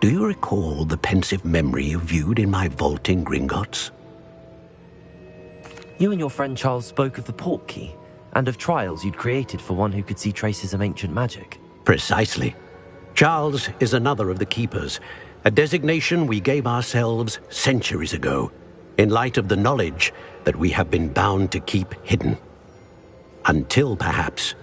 Do you recall the pensive memory you viewed in my vault in Gringotts? You and your friend Charles spoke of the Portkey, and of trials you'd created for one who could see traces of ancient magic. Precisely. Charles is another of the Keepers, a designation we gave ourselves centuries ago, in light of the knowledge that we have been bound to keep hidden. Until, perhaps,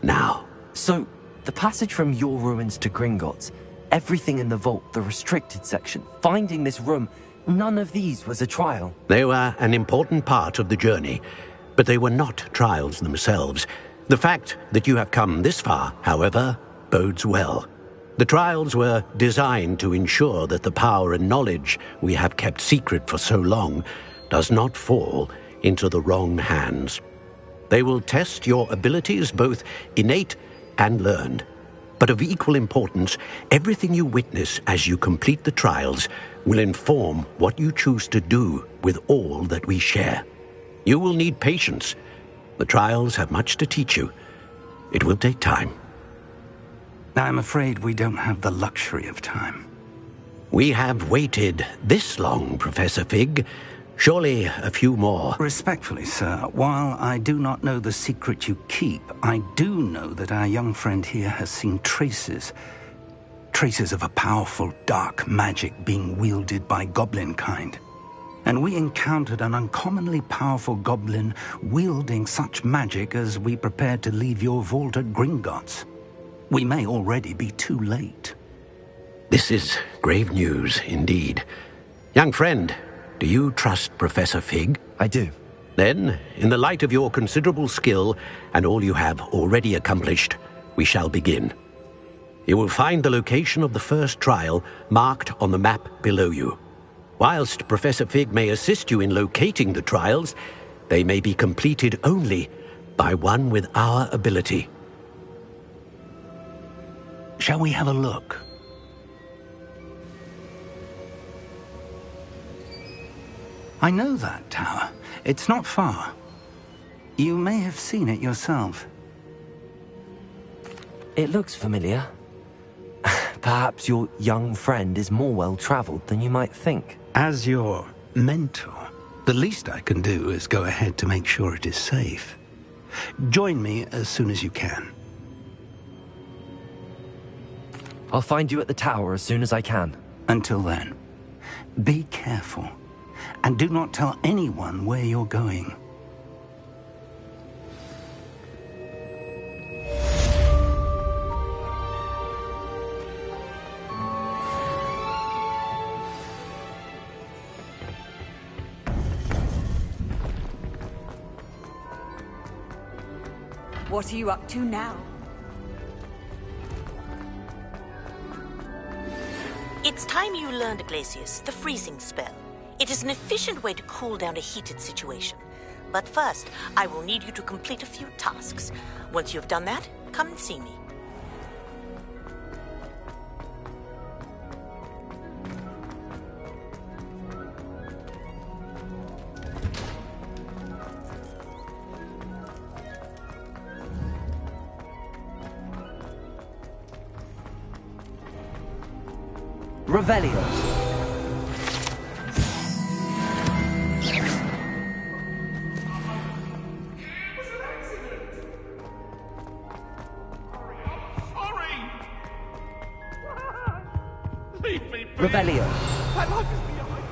now. So, the passage from your ruins to Gringotts, everything in the vault, the restricted section, finding this room, none of these was a trial. They were an important part of the journey, but they were not trials themselves. The fact that you have come this far, however, bodes well. The trials were designed to ensure that the power and knowledge we have kept secret for so long does not fall into the wrong hands. They will test your abilities, both innate and learned. But of equal importance, everything you witness as you complete the trials will inform what you choose to do with all that we share. You will need patience. The trials have much to teach you. It will take time. I'm afraid we don't have the luxury of time. We have waited this long, Professor Fig. Surely a few more. Respectfully, sir, while I do not know the secret you keep, I do know that our young friend here has seen traces traces of a powerful dark magic being wielded by goblin kind. And we encountered an uncommonly powerful goblin wielding such magic as we prepared to leave your vault at Gringotts. We may already be too late. This is grave news indeed. Young friend, do you trust Professor Fig? I do. Then, in the light of your considerable skill and all you have already accomplished, we shall begin. You will find the location of the first trial marked on the map below you. Whilst Professor Fig may assist you in locating the trials, they may be completed only by one with our ability. Shall we have a look? I know that tower. It's not far. You may have seen it yourself. It looks familiar. Perhaps your young friend is more well-traveled than you might think. As your mentor, the least I can do is go ahead to make sure it is safe. Join me as soon as you can. I'll find you at the tower as soon as I can. Until then, be careful, and do not tell anyone where you're going. What are you up to now? It's time you learned, Glacius, the freezing spell. It is an efficient way to cool down a heated situation. But first, I will need you to complete a few tasks. Once you've done that, come and see me. Revelio. Revelio. My life is behind.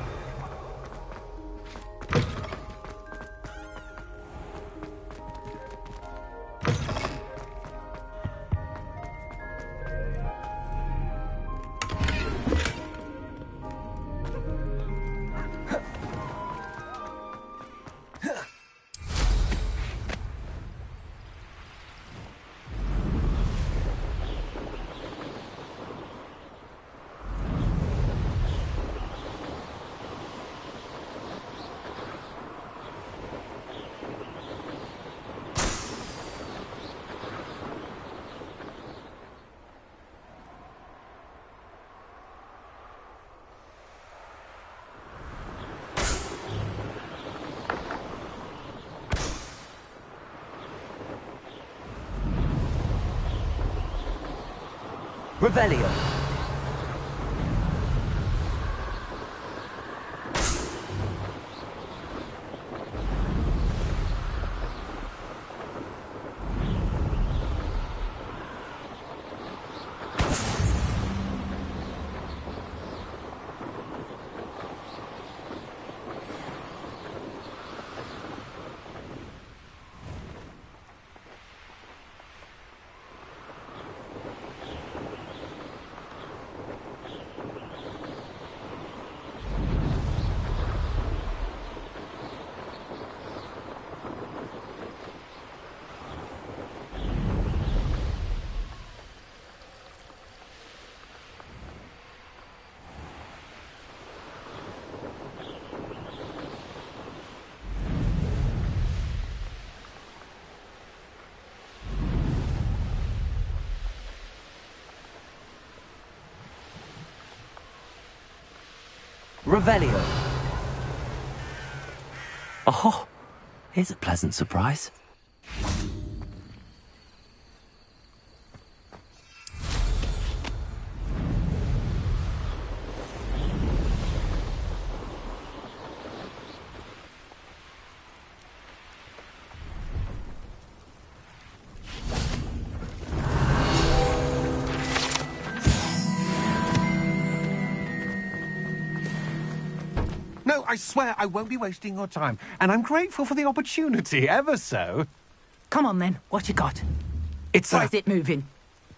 Revelio. Revelio. Oh, here's a pleasant surprise. I swear I won't be wasting your time, and I'm grateful for the opportunity, ever so. Come on then, what you got? It's Why is it moving?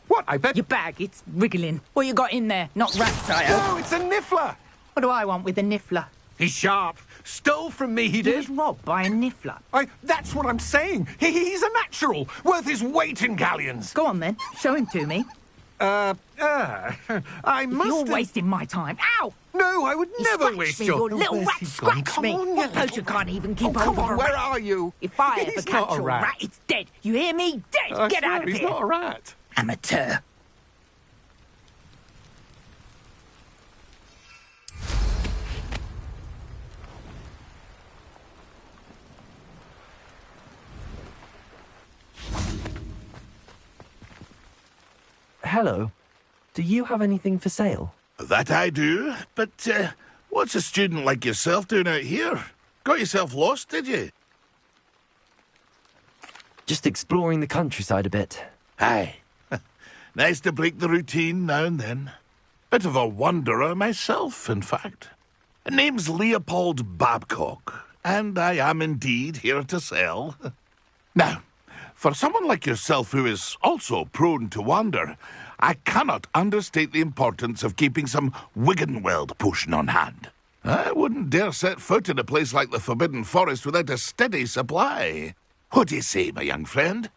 What, I bet... Your bag, it's wriggling. What you got in there? Not rats, are you? No, it's a niffler! What do I want with a niffler? He's sharp. Stole from me, he He did. was robbed by a niffler. That's what I'm saying. He's a natural, worth his weight in galleons. Go on then, show him to me. I must You're have... wasting my time. Ow! No, I would never Scratch waste me, your... you little rat, scratch me. What bloke you can't even keep hold Come of on, a where rat? are you? If I ever He's catch not a your rat. rat, it's dead. You hear me? Dead. I Get swear, out of he's here. not a rat. Amateur. Hello. Do you have anything for sale? That I do, but what's a student like yourself doing out here? Got yourself lost, did you? Just exploring the countryside a bit. Aye. Nice to break the routine now and then. Bit of a wanderer myself, in fact. Name's Leopold Babcock, and I am indeed here to sell. Now, for someone like yourself who is also prone to wander, I cannot understate the importance of keeping some Wiggenweld potion on hand. I wouldn't dare set foot in a place like the Forbidden Forest without a steady supply. What do you say, my young friend?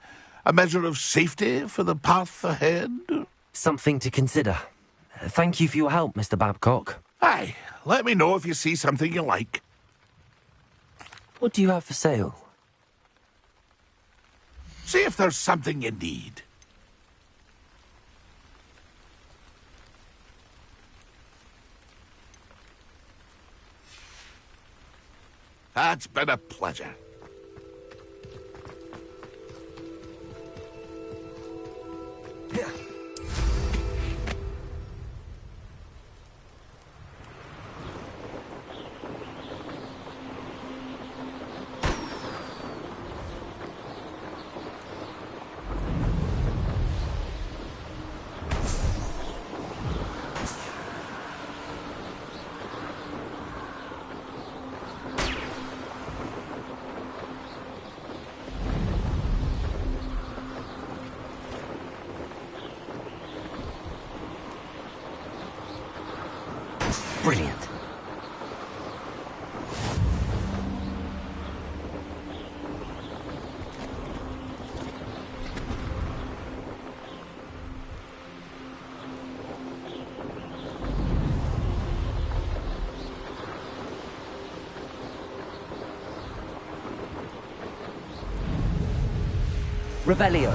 A measure of safety for the path ahead? Something to consider. Thank you for your help, Mr. Babcock. Aye, let me know if you see something you like. What do you have for sale? See if there's something you need. That's been a pleasure. Brilliant. Revelio.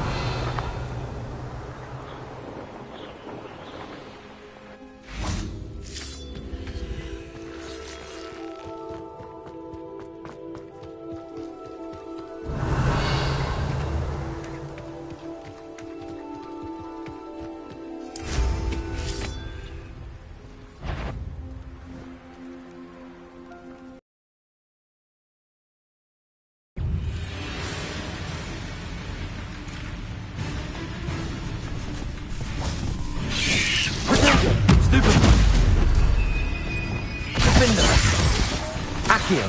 Accio.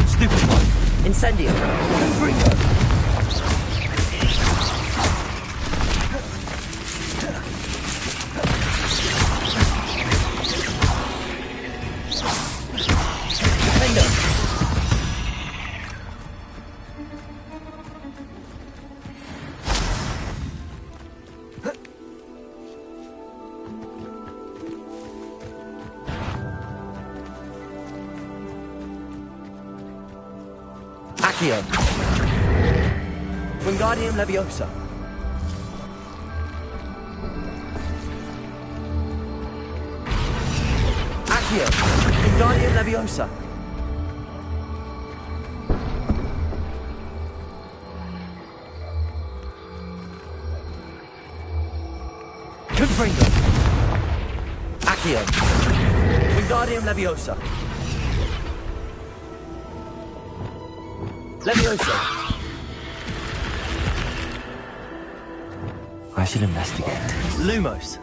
Stupid one. Incendio. Confringo. Defendo. Accio. Wingardium Leviosa. Accio. Wingardium Leviosa. Confringo. Accio. Wingardium Leviosa. Leviosa. I should investigate. Lumos.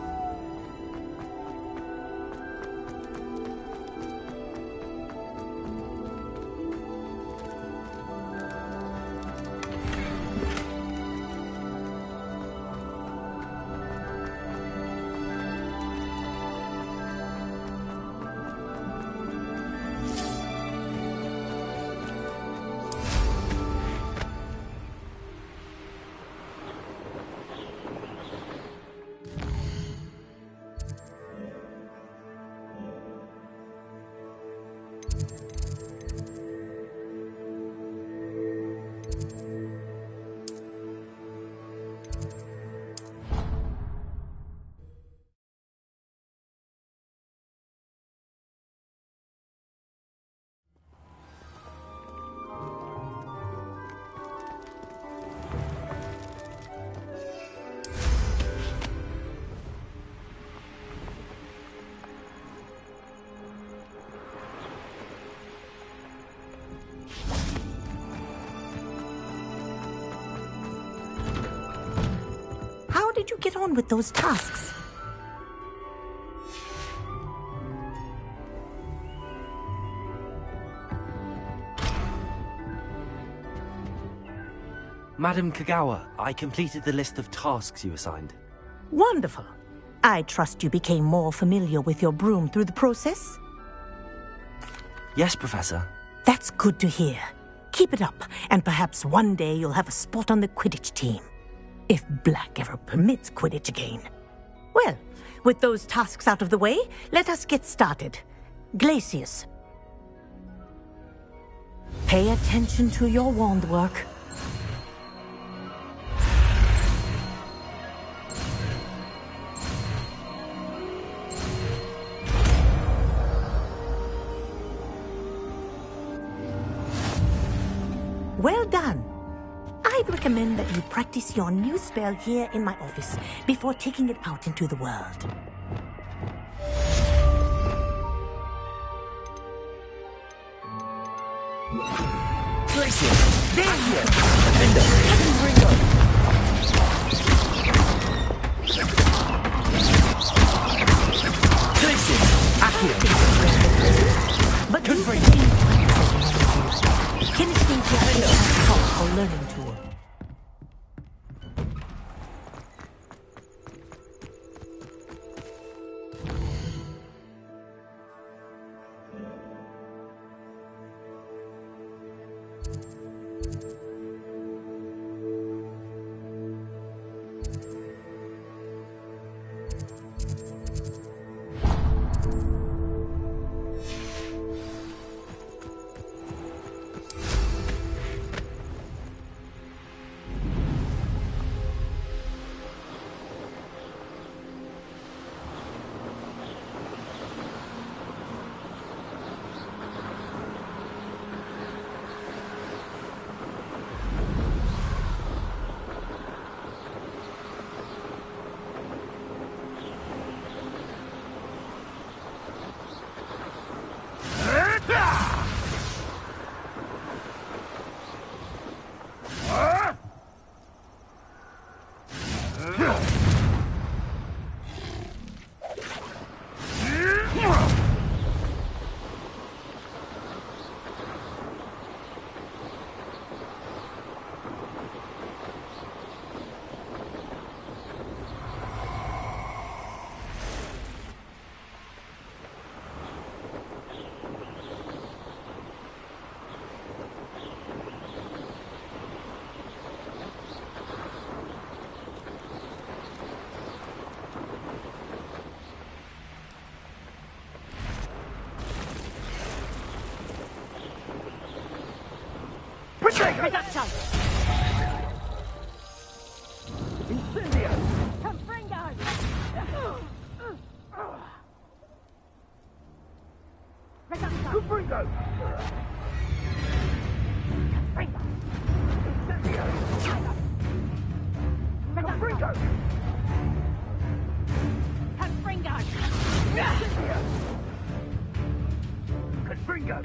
How did you get on with those tasks? Madam Kagawa, I completed the list of tasks you assigned. Wonderful. I trust you became more familiar with your broom through the process? Yes, Professor. That's good to hear. Keep it up, and perhaps one day you'll have a spot on the Quidditch team. If Black ever permits Quidditch again. Well, with those tasks out of the way, let us get started. Glacius. Pay attention to your wand work. Well done. I'd recommend that you practice your new spell here in my office before taking it out into the world. Glacius. There you go. Defender. Ringo. Glacius. Accio. But Good for you. Finishing your powerful learning tool. Reduction! Incendio! Confringo! Reduction! Confringo! Confringo! Incendio! Confringo! Confringo! Incendio! Confringo!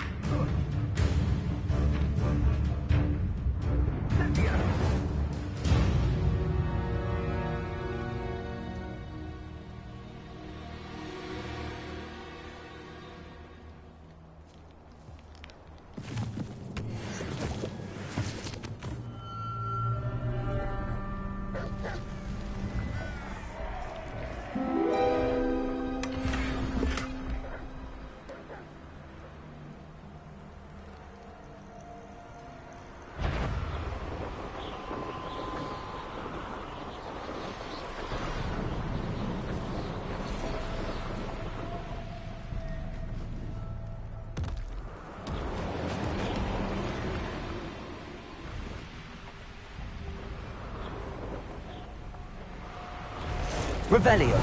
Revelio.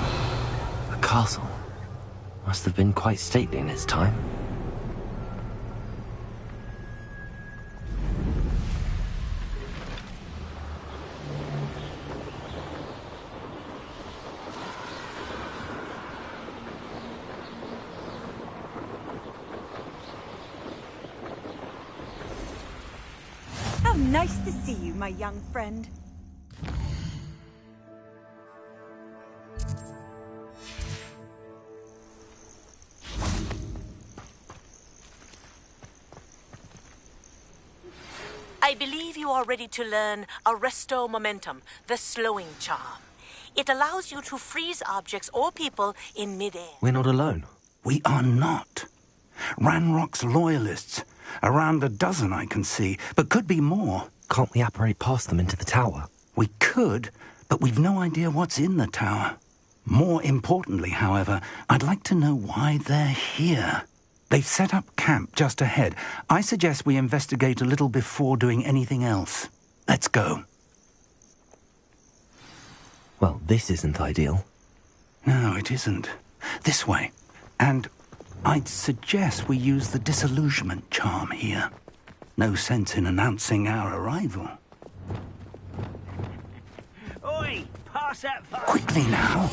A castle. Must have been quite stately in its time. How nice to see you, my young friend. I believe you are ready to learn Arresto Momentum, the slowing charm. It allows you to freeze objects or people in midair. We're not alone. We are not. Ranrock's loyalists. Around a dozen I can see, but could be more. Can't we apparate past them into the tower? We could, but we've no idea what's in the tower. More importantly, however, I'd like to know why they're here. They've set up camp just ahead. I suggest we investigate a little before doing anything else. Let's go. Well, this isn't ideal. No, it isn't. This way. And I'd suggest we use the disillusionment charm here. No sense in announcing our arrival. Oi! Pass that fire! Quickly now!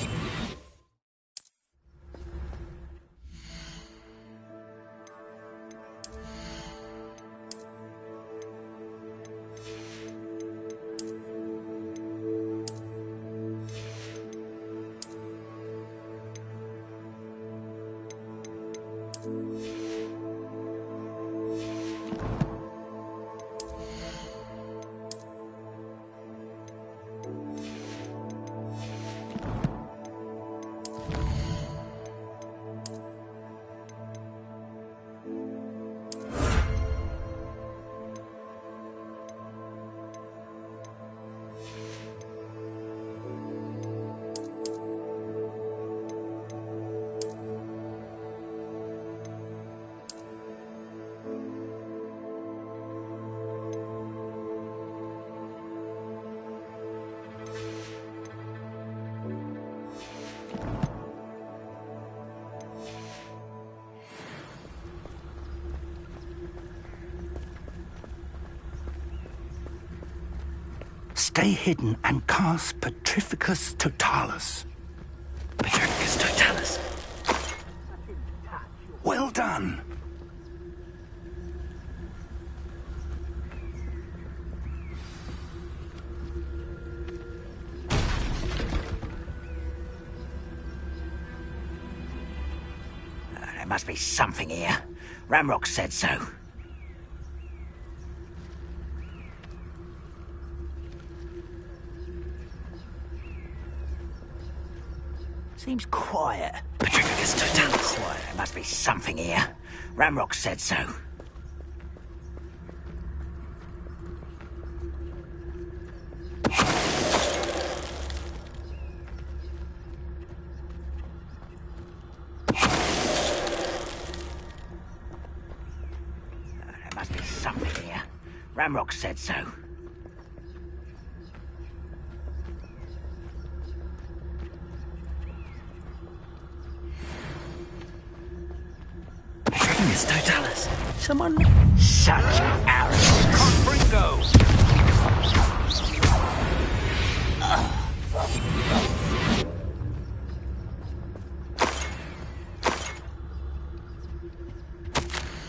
Stay hidden and cast Petrificus Totalis. Petrificus Totalis? Well done. There must be something here. Ramrock said so. Seems quiet. Petrificus Totalis. Quiet. There must be something here. Ramrock said so. There must be something here. Ramrock said so. Petrificus Totalis. Someone... Such arrogance. Confringo!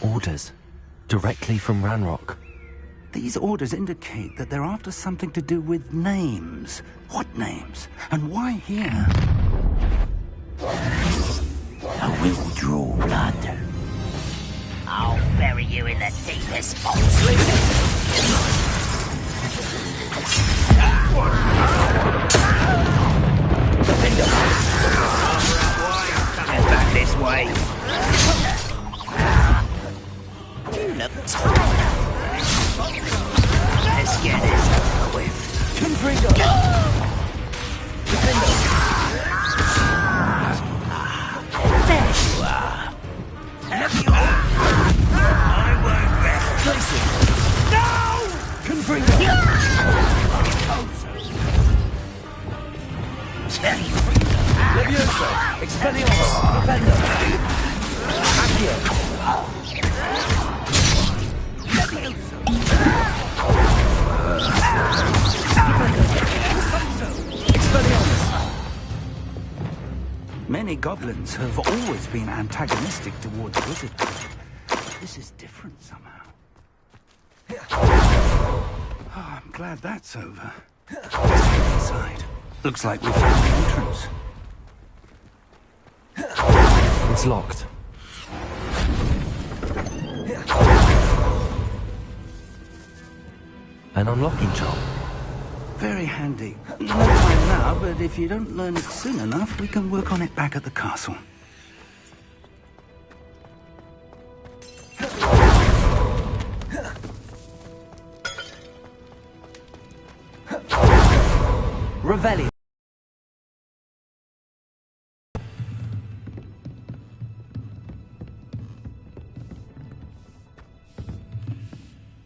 Orders. Directly from Ranrock. These orders indicate that they're after something to do with names. What names? And why here? I will draw blood. I'll bury you in the deepest spots. Coming back this way. You look tired. Let's get this over with. Confringo! There you are. Have you... I won't rest. Listen! No! Confringo! Tell you. Many goblins have always been antagonistic towards wizards. This is different somehow. Oh, I'm glad that's over. Let's head inside. Looks like we found the entrance. It's locked. An unlocking charm. Very handy. No time now, but if you don't learn it soon enough, we can work on it back at the castle. Revelio.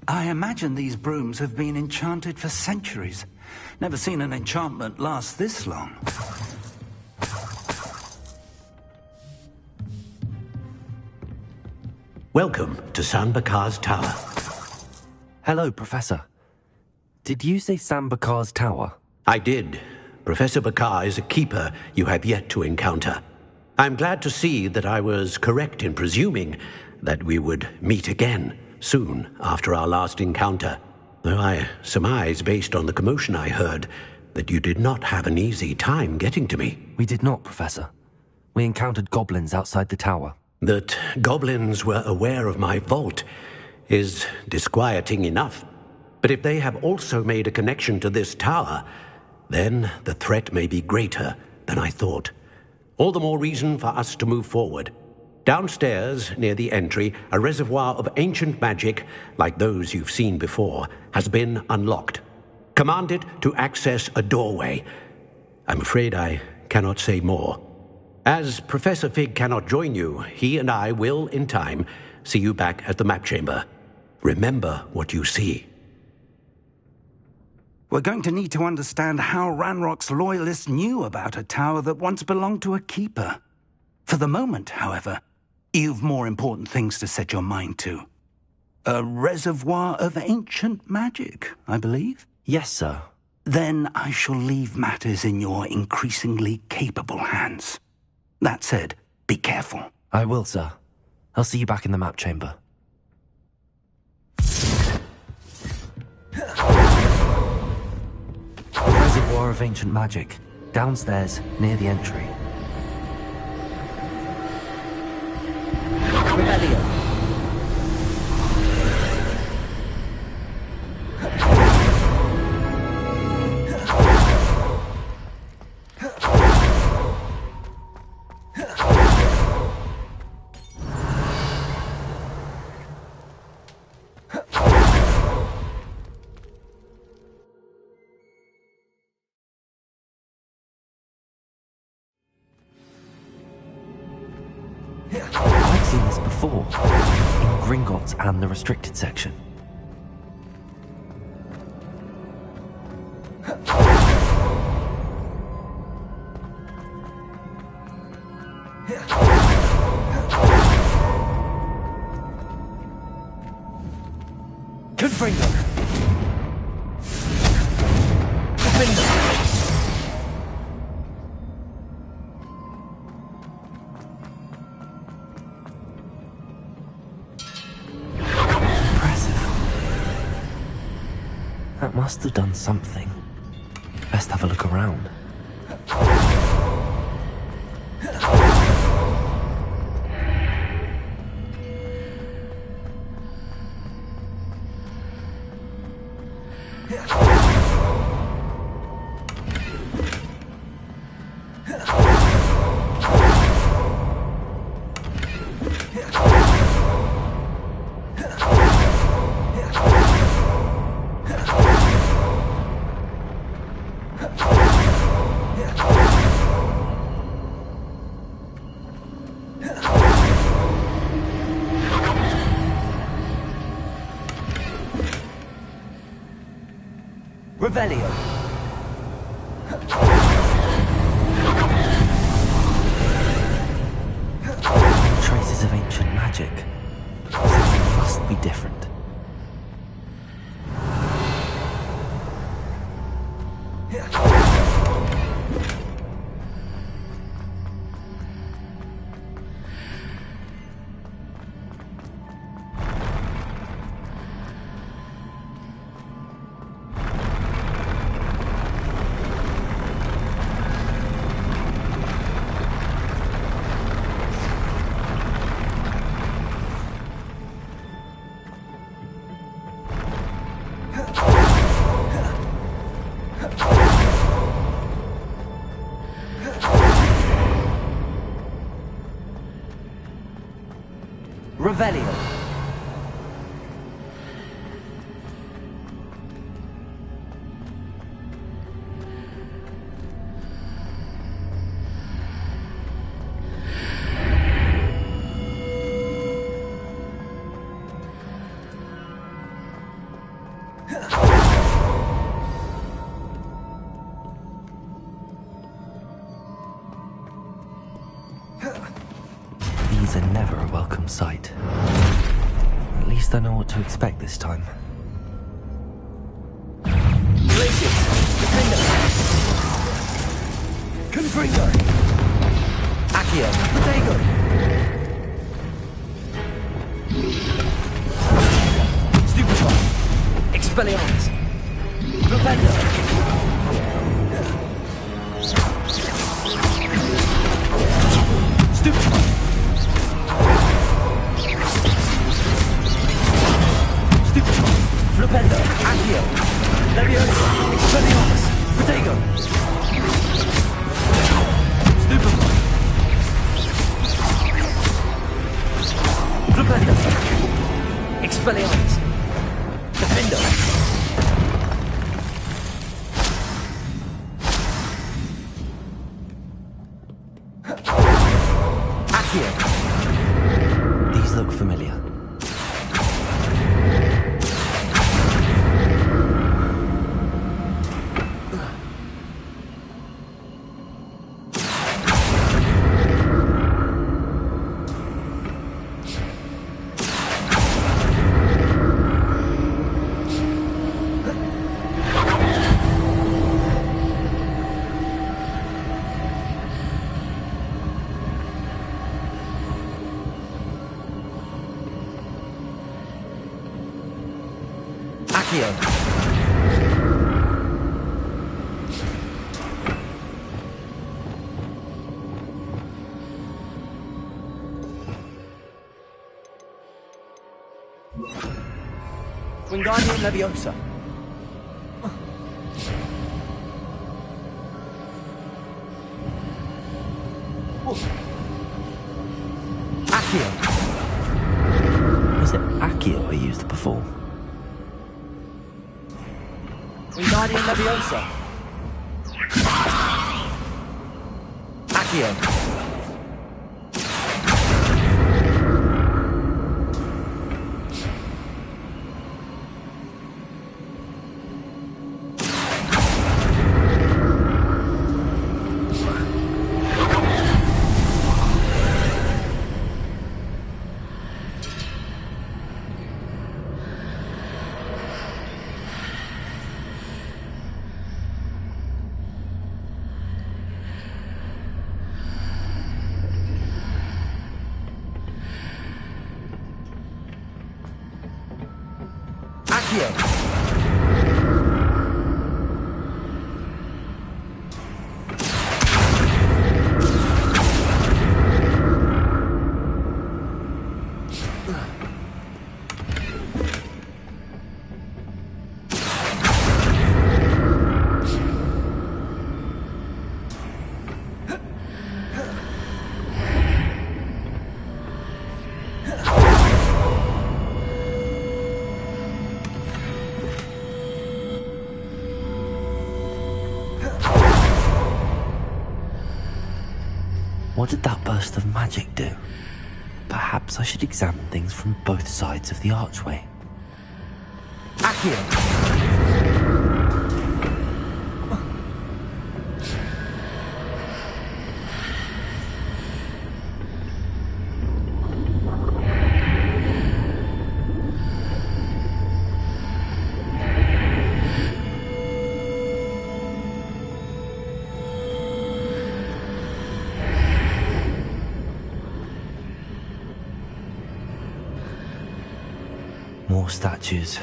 I imagine these brooms have been enchanted for centuries. Never seen an enchantment last this long. Welcome to Sanbakar's Tower. Hello, Professor. Did you say Sambakar's Tower? I did. Professor Bakar is a keeper you have yet to encounter. I'm glad to see that I was correct in presuming that we would meet again soon after our last encounter. Though I surmise, based on the commotion I heard, that you did not have an easy time getting to me. We did not, Professor. We encountered goblins outside the tower. That goblins were aware of my vault is disquieting enough. But if they have also made a connection to this tower, then the threat may be greater than I thought. All the more reason for us to move forward. Downstairs, near the entry, a reservoir of ancient magic, like those you've seen before, has been unlocked. Command it to access a doorway. I'm afraid I cannot say more. As Professor Fig cannot join you, he and I will, in time, see you back at the map chamber. Remember what you see. We're going to need to understand how Ranrock's loyalists knew about a tower that once belonged to a keeper. For the moment, however, you've more important things to set your mind to. A reservoir of ancient magic, I believe? Yes, sir. Then I shall leave matters in your increasingly capable hands. That said, be careful. I will, sir. I'll see you back in the map chamber. A reservoir of ancient magic, downstairs, near the entry. Revelio. I've seen this before, in Gringotts and the restricted section. Confringo! That must have done something. Best have a look around. Revelio. Traces of ancient magic. magic. Something must be different. Revelio. These are never a welcome sight. At least I know what to expect this time. Glacius! Defender! Confringo! Accio! Protego! Stupefy! Expelliarmus! Propendo! Stupefy! Flipendo, Accio, Leviosa, Expelliarmus, Protego, Stupefy, Flipendo, Expelliarmus, Defendo, Accio. These look familiar. Accio. Wingardium Leviosa. Accio. Was it Accio I used before? Wingardium Leviosa. Accio. What did that burst of magic do? Perhaps I should examine things from both sides of the archway. Accio! More statues.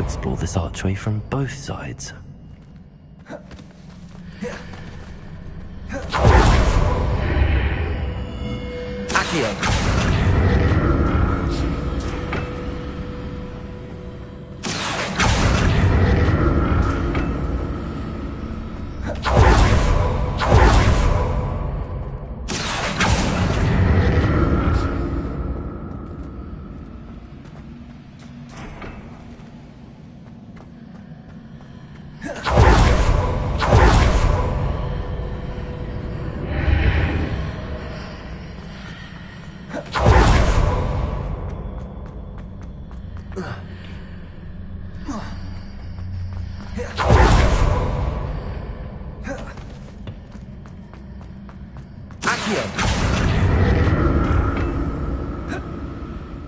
Explore this archway from both sides. Accio!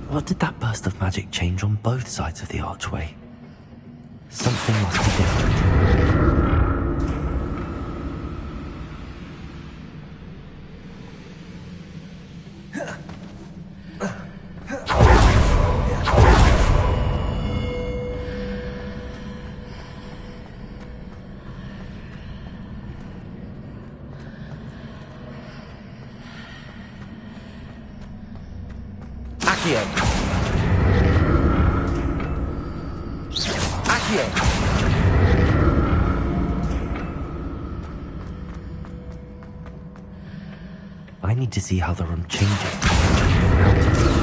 What did that burst of magic change on both sides of the archway? Something must be different. I need to see how the room changes out of the archway.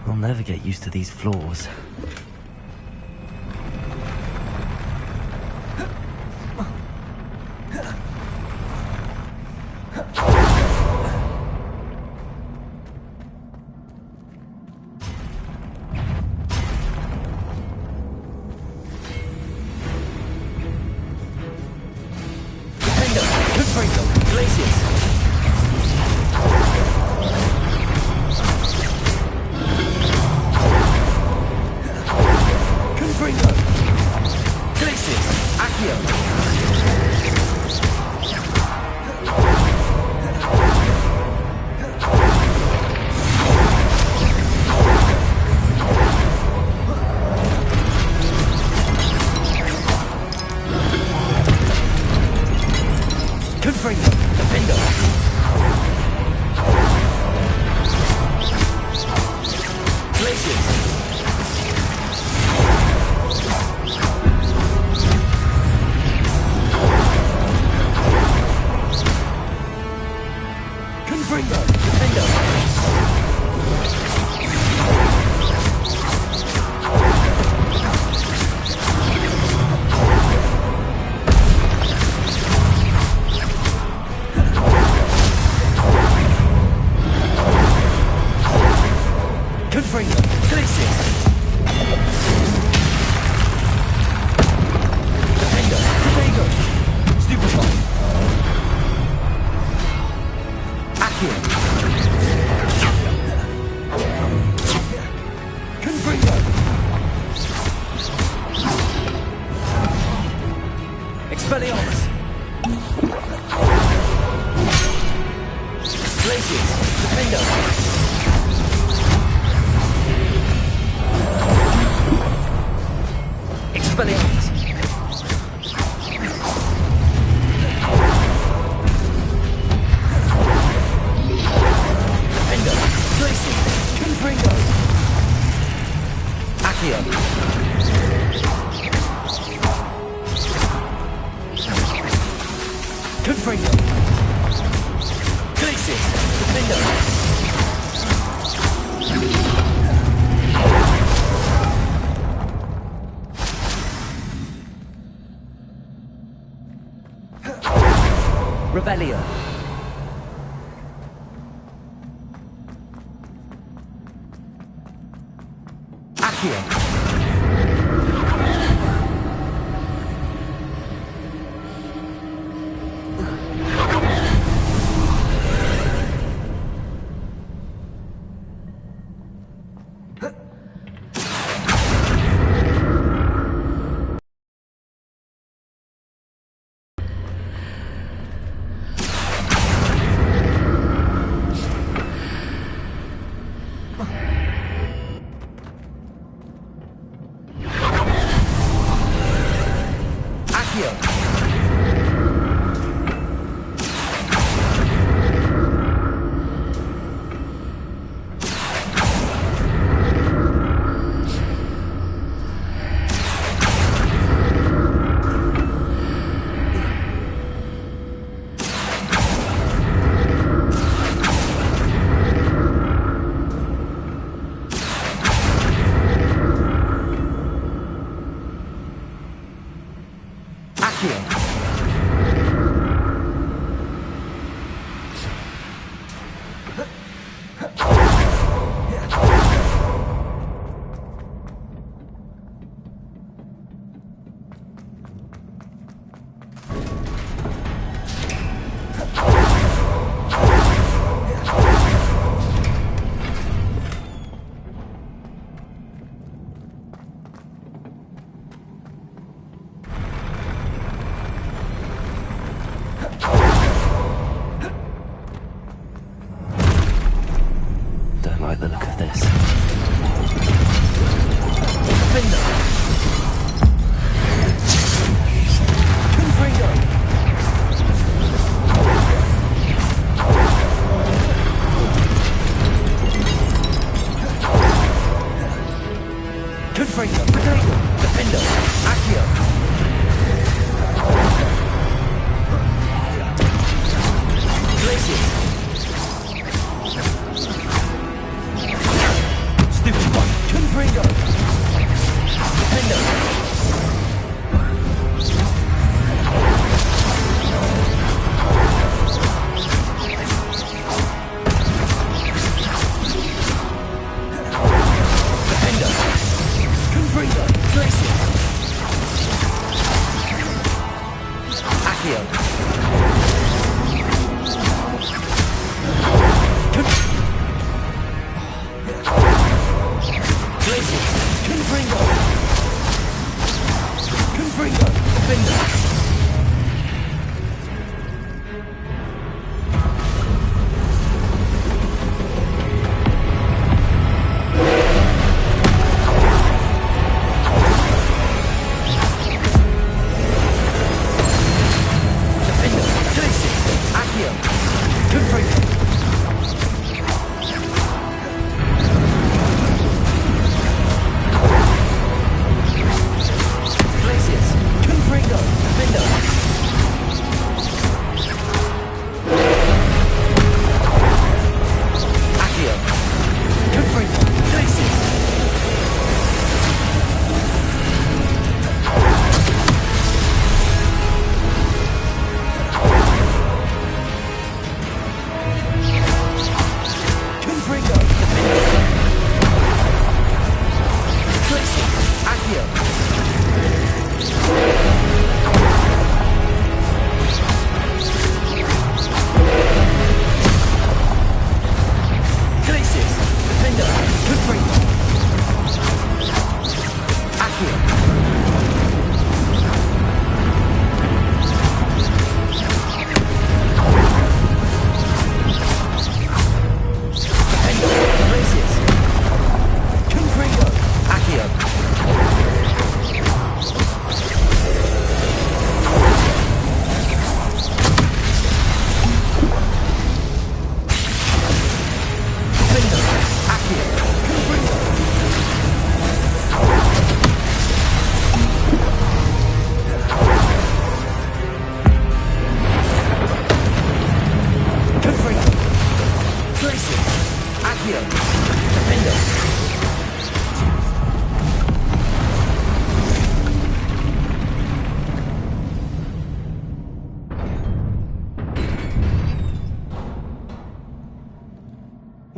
I'll never get used to these floors. Defender! Revelio. Accio.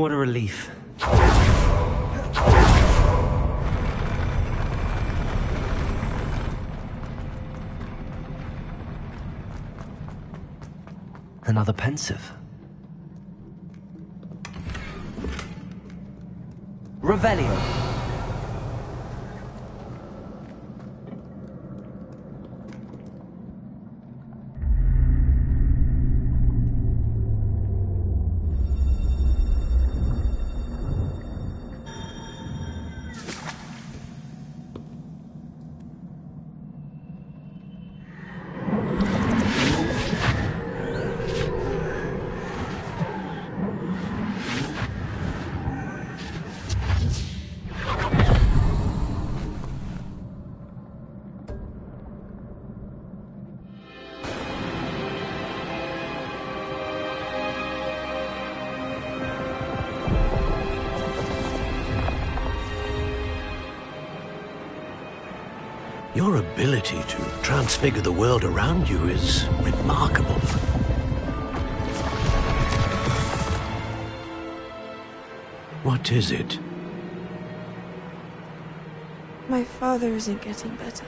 What a relief. Another pensive. Revelio. Your ability to transfigure the world around you is remarkable. What is it? My father isn't getting better.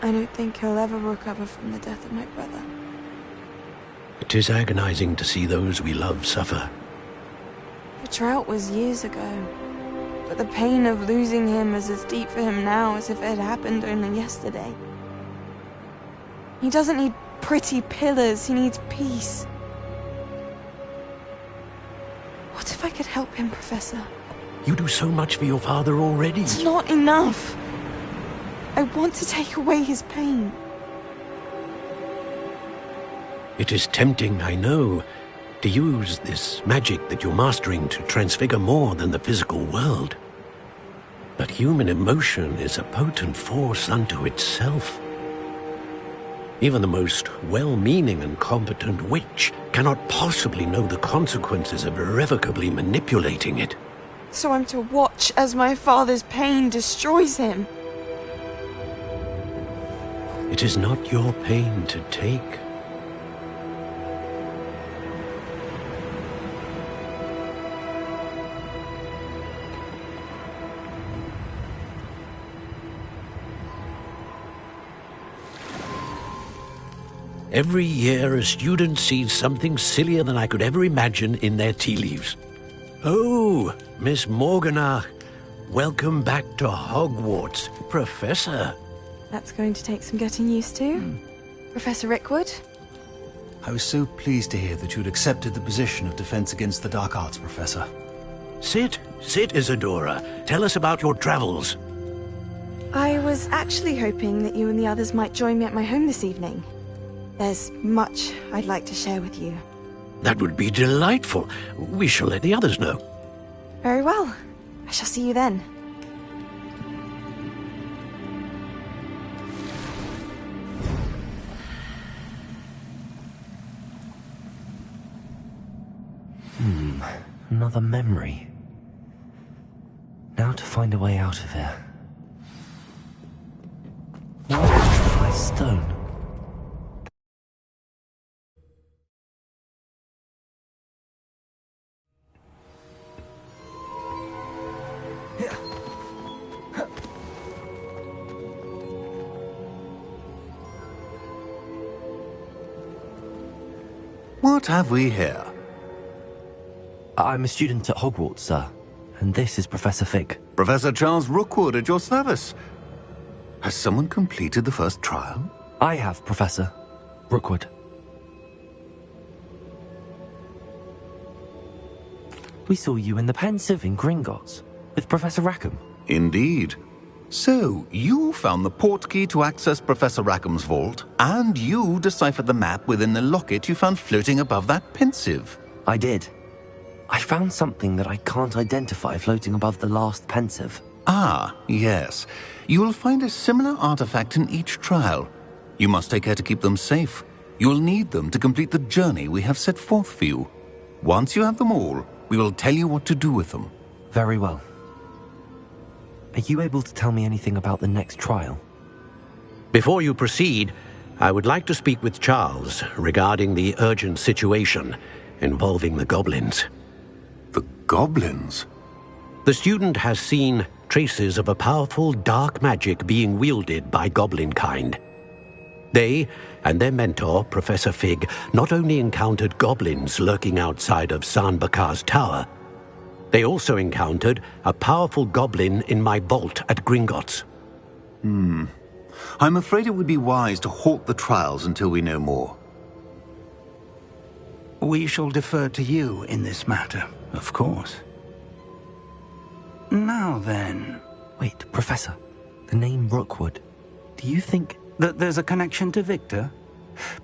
I don't think he'll ever recover from the death of my brother. It is agonizing to see those we love suffer. The drought was years ago. But the pain of losing him is as deep for him now as if it had happened only yesterday. He doesn't need pretty pillars, he needs peace. What if I could help him, Professor? You do so much for your father already. It's not enough. I want to take away his pain. It is tempting, I know, to use this magic that you're mastering to transfigure more than the physical world. But human emotion is a potent force unto itself. Even the most well-meaning and competent witch cannot possibly know the consequences of irrevocably manipulating it. So I'm to watch as my father's pain destroys him. It is not your pain to take. Every year, a student sees something sillier than I could ever imagine in their tea leaves. Oh, Miss Morganach, welcome back to Hogwarts, Professor. That's going to take some getting used to. Professor Rickwood? I was so pleased to hear that you'd accepted the position of Defense Against the Dark Arts, Professor. Sit, Isadora. Tell us about your travels. I was actually hoping that you and the others might join me at my home this evening. There's much I'd like to share with you. That would be delightful. We shall let the others know. Very well. I shall see you then. Another memory. Now to find a way out of here. What is the high stone? What have we here? I'm a student at Hogwarts, sir. And this is Professor Fig. Professor Charles Rookwood at your service. Has someone completed the first trial? I have, Professor Rookwood. We saw you in the Pensieve in Gringotts with Professor Rackham. Indeed. So, you found the portkey to access Professor Rackham's vault, and you deciphered the map within the locket you found floating above that Pensieve. I did. I found something that I can't identify floating above the last Pensieve. Ah, yes. You will find a similar artifact in each trial. You must take care to keep them safe. You will need them to complete the journey we have set forth for you. Once you have them all, we will tell you what to do with them. Very well. Are you able to tell me anything about the next trial? Before you proceed, I would like to speak with Charles regarding the urgent situation. involving the goblins. The goblins? The student has seen traces of a powerful dark magic being wielded by goblin kind. They and their mentor, Professor Fig, not only encountered goblins lurking outside of San Bakar's tower, they also encountered a powerful goblin in my vault at Gringotts. I'm afraid it would be wise to halt the trials until we know more. We shall defer to you in this matter, of course. Now then... Wait, Professor. The name Rookwood. Do you think... that there's a connection to Victor?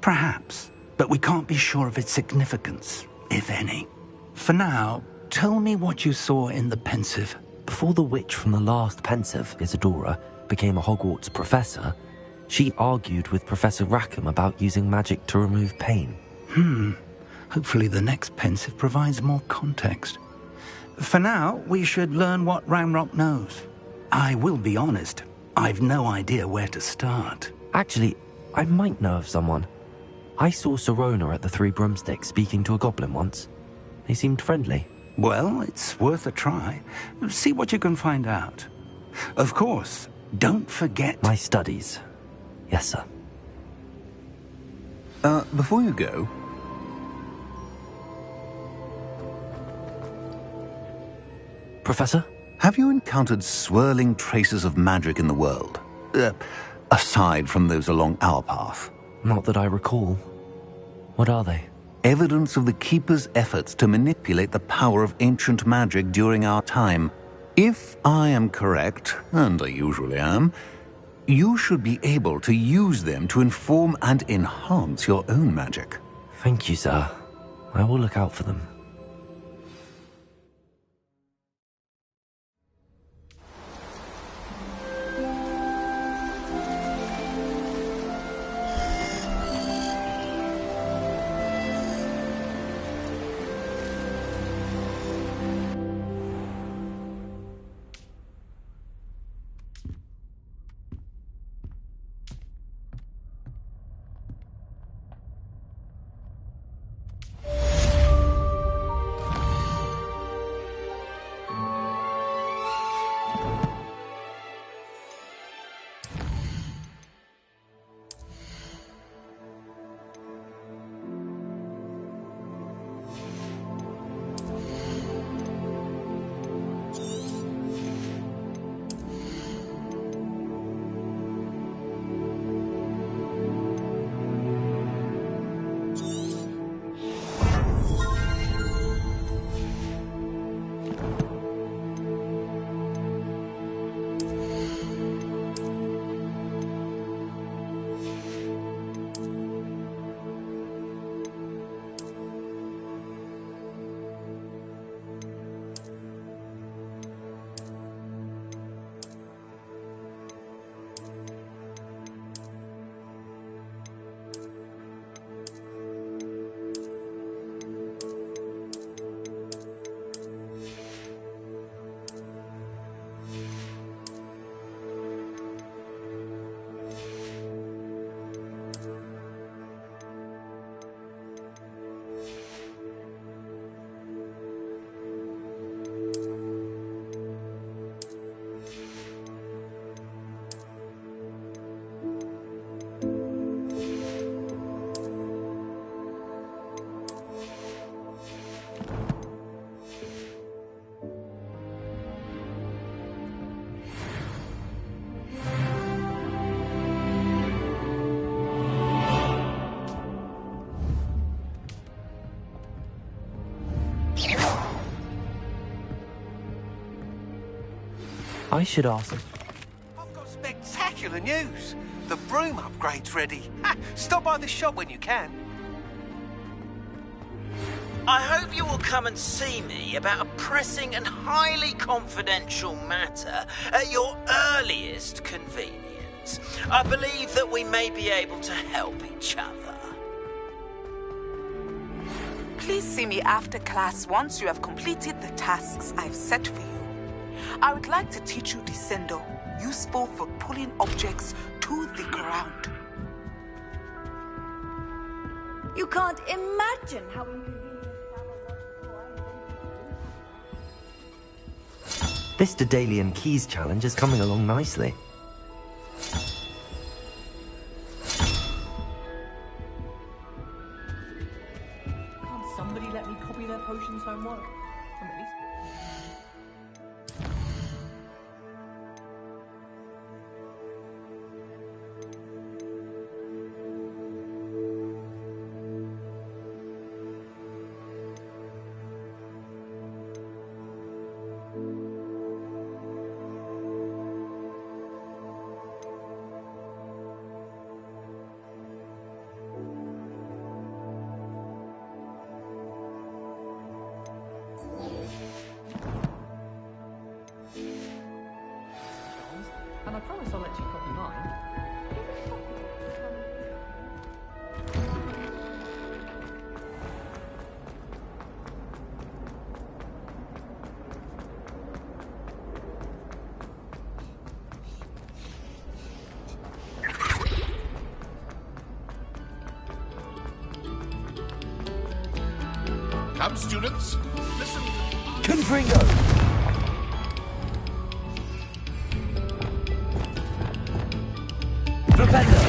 Perhaps, but we can't be sure of its significance, if any. For now, tell me what you saw in the Pensive. Before the witch from the last Pensive, Isadora, became a Hogwarts professor, she argued with Professor Rackham about using magic to remove pain. Hopefully the next Pensive provides more context. For now, we should learn what Ranrock knows. I will be honest, I've no idea where to start. Actually, I might know of someone. I saw Sirona at the Three Broomsticks speaking to a goblin once. They seemed friendly. Well, it's worth a try. See what you can find out. Of course, don't forget... my studies. Yes, sir. Before you go... Professor? Have you encountered swirling traces of magic in the world? Aside from those along our path? Not that I recall. What are they? Evidence of the Keeper's efforts to manipulate the power of ancient magic during our time. If I am correct, and I usually am, you should be able to use them to inform and enhance your own magic. Thank you, sir. I will look out for them. I should ask. I've got spectacular news. The broom upgrade's ready. Ha! Stop by the shop when you can. I hope you will come and see me about a pressing and highly confidential matter at your earliest convenience. I believe that we may be able to help each other. Please see me after class once you have completed the tasks I've set for you. I would like to teach you Descendo, useful for pulling objects to the ground. You can't imagine how inconvenient This Daedalian Keys challenge is coming along nicely. Can't somebody let me copy their potions homework? At least... And I promise I'll let you copy mine. Come, students, listen. Confringo! Propender!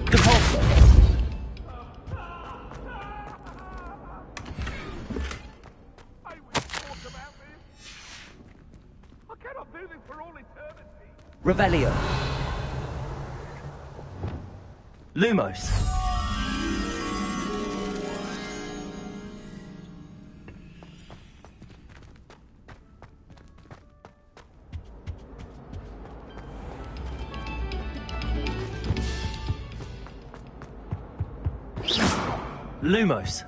Depulso! Revelio. Lumos. Lumos.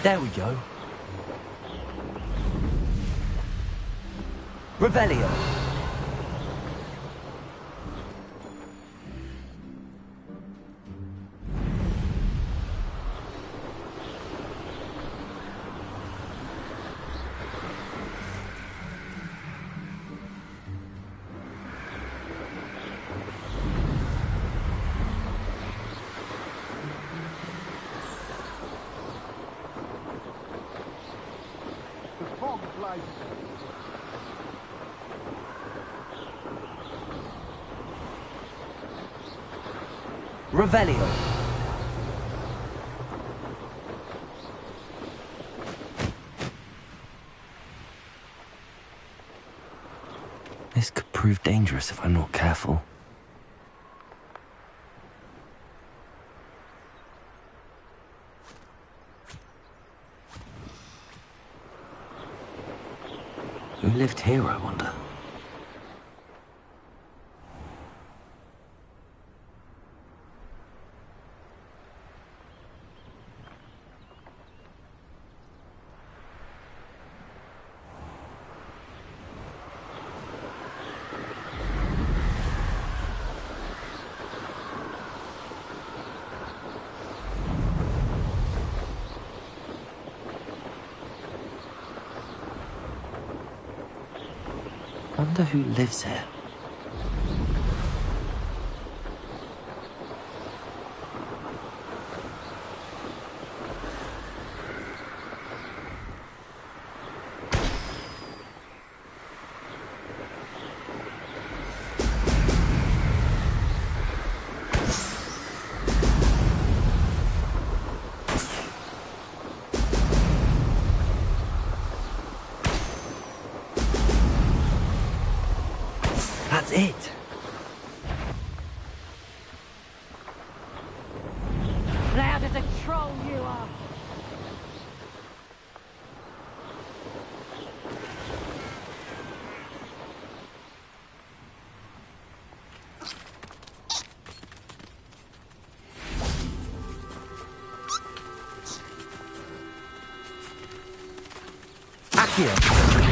There we go. Revelio. Revelio. This could prove dangerous if I'm not careful. Who lived here, I wonder? Wonder who lives here. That's it. Loud as a troll you are. Accio!